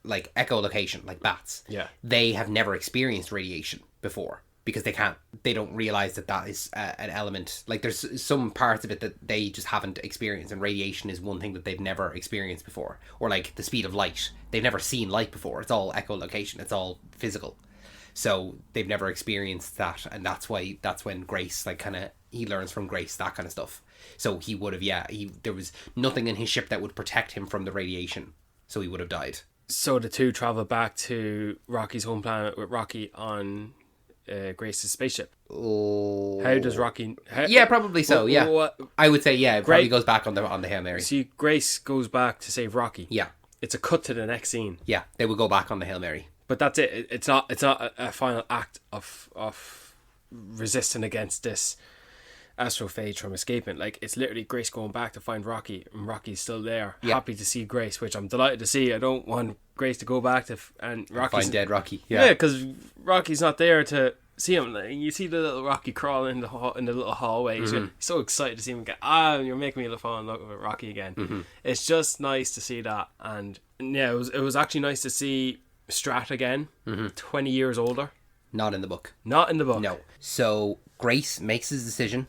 like echolocation, like bats. Yeah. They have never experienced radiation before. Because they don't realize that is an element. Like, there's some parts of it that they just haven't experienced, and radiation is one thing that they've never experienced before. Or like the speed of light, they've never seen light before. It's all echolocation. It's all physical. So they've never experienced that, and that's when Grace, like, kind of, he learns from Grace, that kind of stuff. So he would have, there was nothing in his ship that would protect him from the radiation, so he would have died. So the two travel back to Rocky's home planet with Rocky on Grace's spaceship. Oh. How does Rocky... yeah, probably so, yeah. I would say, yeah, it probably goes back on the Hail Mary. See, Grace goes back to save Rocky. Yeah. It's a cut to the next scene. Yeah, they would go back on the Hail Mary. But that's it. It's not a final act of resisting against this astrophage from escaping. Like, it's literally Grace going back to find Rocky, and Rocky's still there, happy to see Grace, which I'm delighted to see. I don't want Grace to go back to and Rocky's find dead Rocky. Yeah, because Rocky's not there to see him. Like, you see the little Rocky crawl in the little hallway. He's so excited to see him get. You're making me fall in love with Rocky again. It's just nice to see that, and yeah, it was actually nice to see Strat again, 20 years older. Not in the book. Not in the book. No. So Grace makes his decision,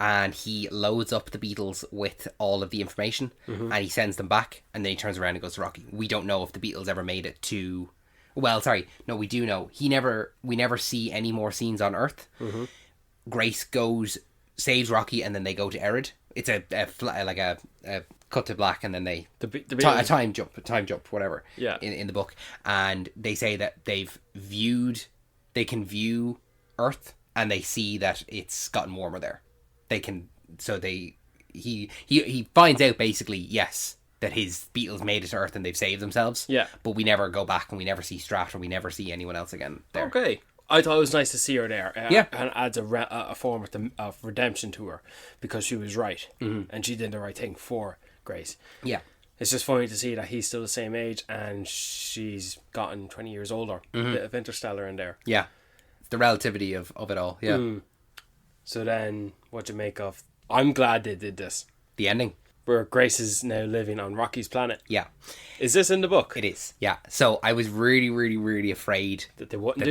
and he loads up the Beatles with all of the information, and he sends them back, and then he turns around and goes to Rocky. We don't know if the Beatles ever made it to... Well, sorry. No, we do know. We never see any more scenes on Earth. Grace saves Rocky, and then they go to Erid. It's a cut to black, and then they... a time jump, whatever. Yeah. In the book. And they say that they can view Earth, and they see that it's gotten warmer there. He finds out basically, yes, that his Beatles made it to Earth and they've saved themselves. Yeah. But we never go back, and we never see Strat, and we never see anyone else again there. Okay. I thought it was nice to see her there. Yeah. And adds a form of redemption to her, because she was right. And she did the right thing for Grace. Yeah. It's just funny to see that he's still the same age and she's gotten 20 years older. A bit of Interstellar in there. Yeah. The relativity of it all. Yeah. So then, what do you make of... I'm glad they did this. The ending. Where Grace is now living on Rocky's planet. Yeah. Is this in the book? It is, yeah. So I was really, really, really afraid that they wouldn't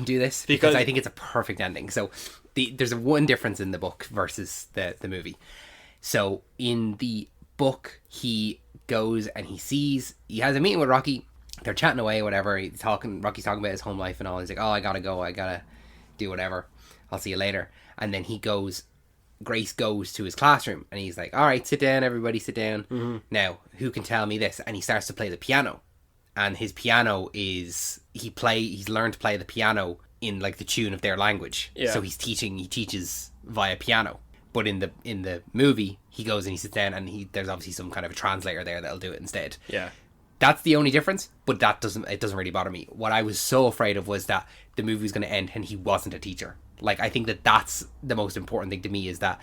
do this because I think it's a perfect ending. So there's one difference in the book versus the movie. So in the book, he goes and he has a meeting with Rocky. They're chatting away, whatever. Rocky's talking about his home life and all. He's like, oh, I gotta go. I gotta do whatever. I'll see you later. And then Grace goes to his classroom and he's like, all right, sit down, everybody sit down. Now, who can tell me this? And he starts to play the piano. And his piano he's learned to play the piano in like the tune of their language. Yeah. So he teaches via piano. But in the movie, he goes and he sits down and there's obviously some kind of a translator there that'll do it instead. Yeah. That's the only difference, but it doesn't really bother me. What I was so afraid of was that the movie was going to end and he wasn't a teacher. Like, I think that's the most important thing to me, is that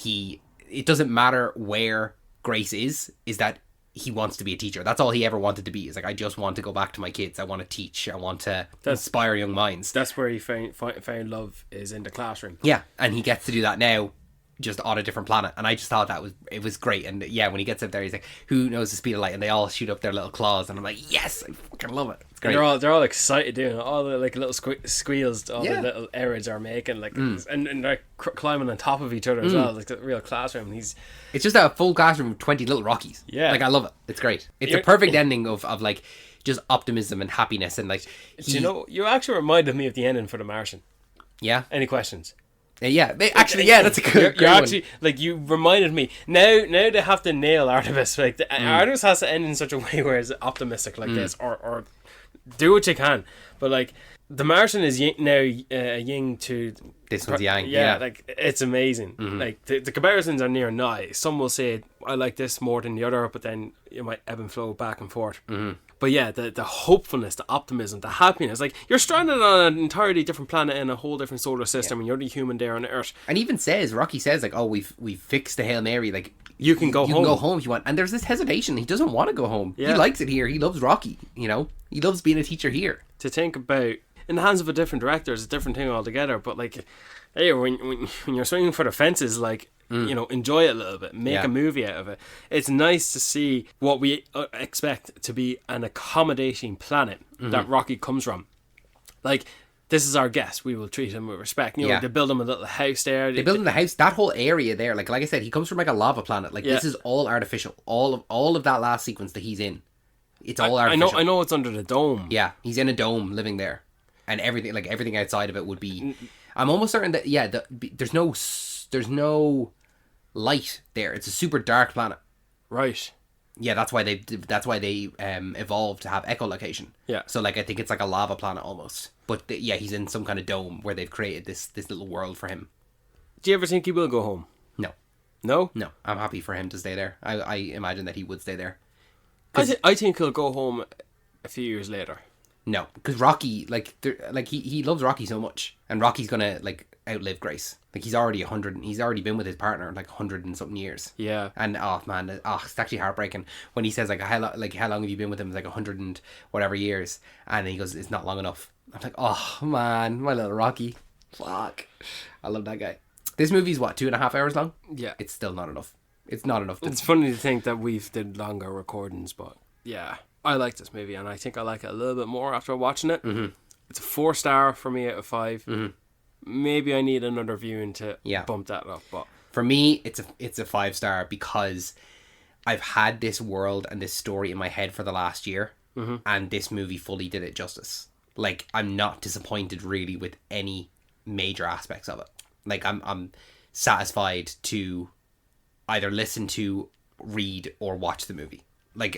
it doesn't matter where Grace is that he wants to be a teacher. That's all he ever wanted to be. Is like, I just want to go back to my kids. I want to teach. I want to inspire young minds. That's where he found love, is in the classroom. Yeah, and he gets to do that now, just on a different planet. And I just thought it was great. And yeah, when he gets up there, he's like, who knows the speed of light? And they all shoot up their little claws, and I'm like, yes, I fucking love it. It's great. And they're all excited doing it. All the like little squeals all the little Erids are making, like, and they're climbing on top of each other as well, like a real classroom. It's just a full classroom with 20 little Rockies. Yeah, like, I love it. It's great. It's a perfect ending of like just optimism and happiness, and like you actually reminded me of the ending for The Martian. Yeah. Any questions? Yeah, actually, yeah, that's a good. You're actually, like, you reminded me. Now they have to nail Artemis. Like, Artemis has to end in such a way where it's optimistic like this, or do what you can. But like, The Martian is now a yin to This one's yang. Yeah, like it's amazing. Like the comparisons are near nigh. Some will say I like this more than the other, but then it might ebb and flow back and forth. But yeah, the hopefulness, the optimism, the happiness. Like you're stranded on an entirely different planet in a whole different solar system, and you're the human there on Earth. And even Rocky says like, oh, we've fixed the Hail Mary. Like you can go home. You can go home if you want. And there's this hesitation. He doesn't want to go home. Yeah. He likes it here. He loves Rocky. You know, he loves being a teacher here. To think about in the hands of a different director is a different thing altogether. But like, hey, when you're swinging for the fences, like you know, enjoy it a little bit, make a movie out of it. It's nice to see what we expect to be an accommodating planet that Rocky comes from. Like, this is our guest. We will treat him with respect. You know, they build him a little house there. They build him the house. That whole area there, like I said, he comes from like a lava planet. Like this is all artificial. All of that last sequence that he's in, it's all artificial. I know it's under the dome. Yeah, he's in a dome living there, and everything outside of it would be. I'm almost certain that there's no light there. It's a super dark planet. Right. Yeah, that's why they evolved to have echolocation. Yeah. So like I think it's like a lava planet almost. But he's in some kind of dome where they've created this little world for him. Do you ever think he will go home? No. No? No. I'm happy for him to stay there. I imagine that he would stay there. I think he'll go home a few years later. No, because Rocky, he loves Rocky so much, and Rocky's gonna like outlive Grace. Like he's already 100. He's already been with his partner like 100 and something years. Yeah. And it's actually heartbreaking when he says how long have you been with him? It's like 100 and whatever years, and he goes, it's not long enough. I'm like, oh man, my little Rocky. Fuck, I love that guy. This movie's 2.5 hours long. Yeah, it's still not enough. It's not enough. It's funny to think that we've did longer recordings, but yeah. I like this movie, and I think I like it a little bit more after watching it. It's a 4-star for me out of 5. Maybe I need another viewing to bump that up. But for me, it's a 5-star because I've had this world and this story in my head for the last year, and this movie fully did it justice. Like I'm not disappointed really with any major aspects of it. Like I'm satisfied to either listen to, read, or watch the movie. Like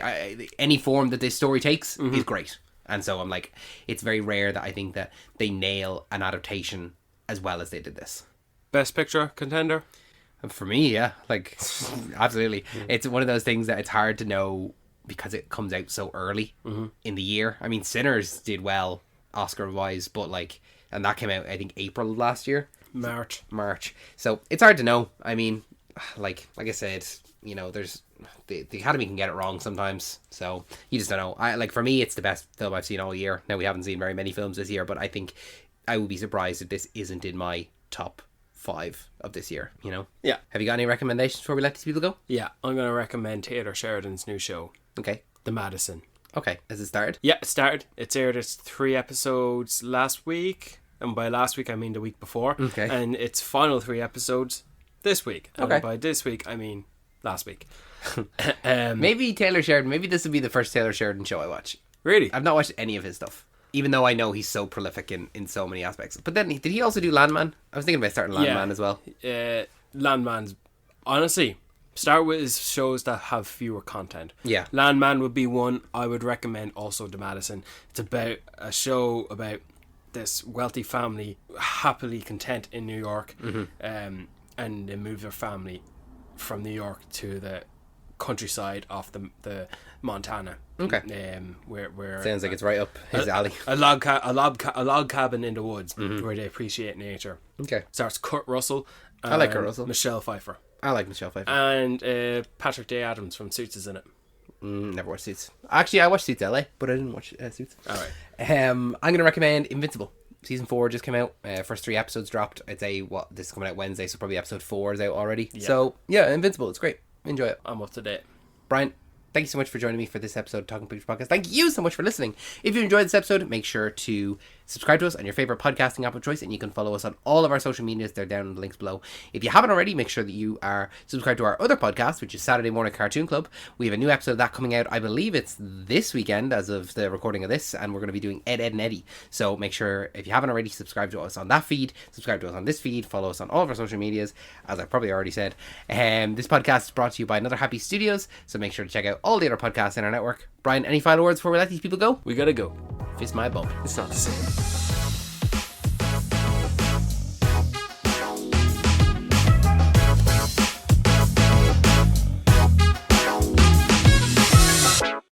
any form that this story takes is great, and so I'm like, it's very rare that I think that they nail an adaptation as well as they did this. Best Picture contender for me, yeah, like absolutely. It's one of those things that it's hard to know because it comes out so early in the year. I mean, Sinners did well Oscar wise, but and that came out I think April of last year, March. So it's hard to know. I mean, like I said, you know, there's. The Academy can get it wrong sometimes, so you just don't know. For me, it's the best film I've seen all year. Now, we haven't seen very many films this year, but I think I would be surprised if this isn't in my top 5 of this year, you know? Yeah. Have you got any recommendations before we let these people go? Yeah, I'm going to recommend Taylor Sheridan's new show. Okay. The Madison. Okay. Has it started? Yeah, it started. It's aired its 3 episodes last week, and by last week I mean the week before. Okay. And its final 3 episodes this week. And by this week I mean last week. Maybe Taylor Sheridan. Maybe this will be the first Taylor Sheridan show I watch. Really? I've not watched any of his stuff, even though I know he's so prolific in so many aspects. But then, did he also do Landman? I was thinking about starting Landman as well. Landman's, honestly, start with his shows that have fewer content. Yeah. Landman would be one. I would recommend also The Madison. It's about a show about this wealthy family happily content in New York, and they move their family from New York to the countryside off the Montana. Okay. Where sounds like it's right up his alley. A log cabin in the woods where they appreciate nature. Okay. Starts Kurt Russell. I like Kurt Russell. Michelle Pfeiffer. I like Michelle Pfeiffer. And Patrick Day Adams from Suits is in it. Never watched Suits. Actually, I watched Suits LA, but I didn't watch Suits. All right. I'm going to recommend Invincible. Season 4 just came out. First 3 episodes dropped. I'd say this is coming out Wednesday, so probably episode 4 is out already. Yeah. So yeah, Invincible. It's great. Enjoy it. I'm up to date. Brian, thank you so much for joining me for this episode of Talking Pictures Podcast. Thank you so much for listening. If you enjoyed this episode, make sure to subscribe to us on your favorite podcasting app of choice, and you can follow us on all of our social medias. They're down in the links below. If you haven't already, make sure that you are subscribed to our other podcast, which is Saturday Morning Cartoon Club. We have a new episode of that coming out. I believe it's this weekend as of the recording of this, and we're going to be doing Ed, and Eddie. So make sure, if you haven't already, subscribe to us on that feed, subscribe to us on this feed, follow us on all of our social medias, as I probably already said. This podcast is brought to you by Another Happy Studios, so make sure to check out all the other podcasts in our network. Brian, any final words before we let these people go? We gotta go. Fist my bum. It's not the same.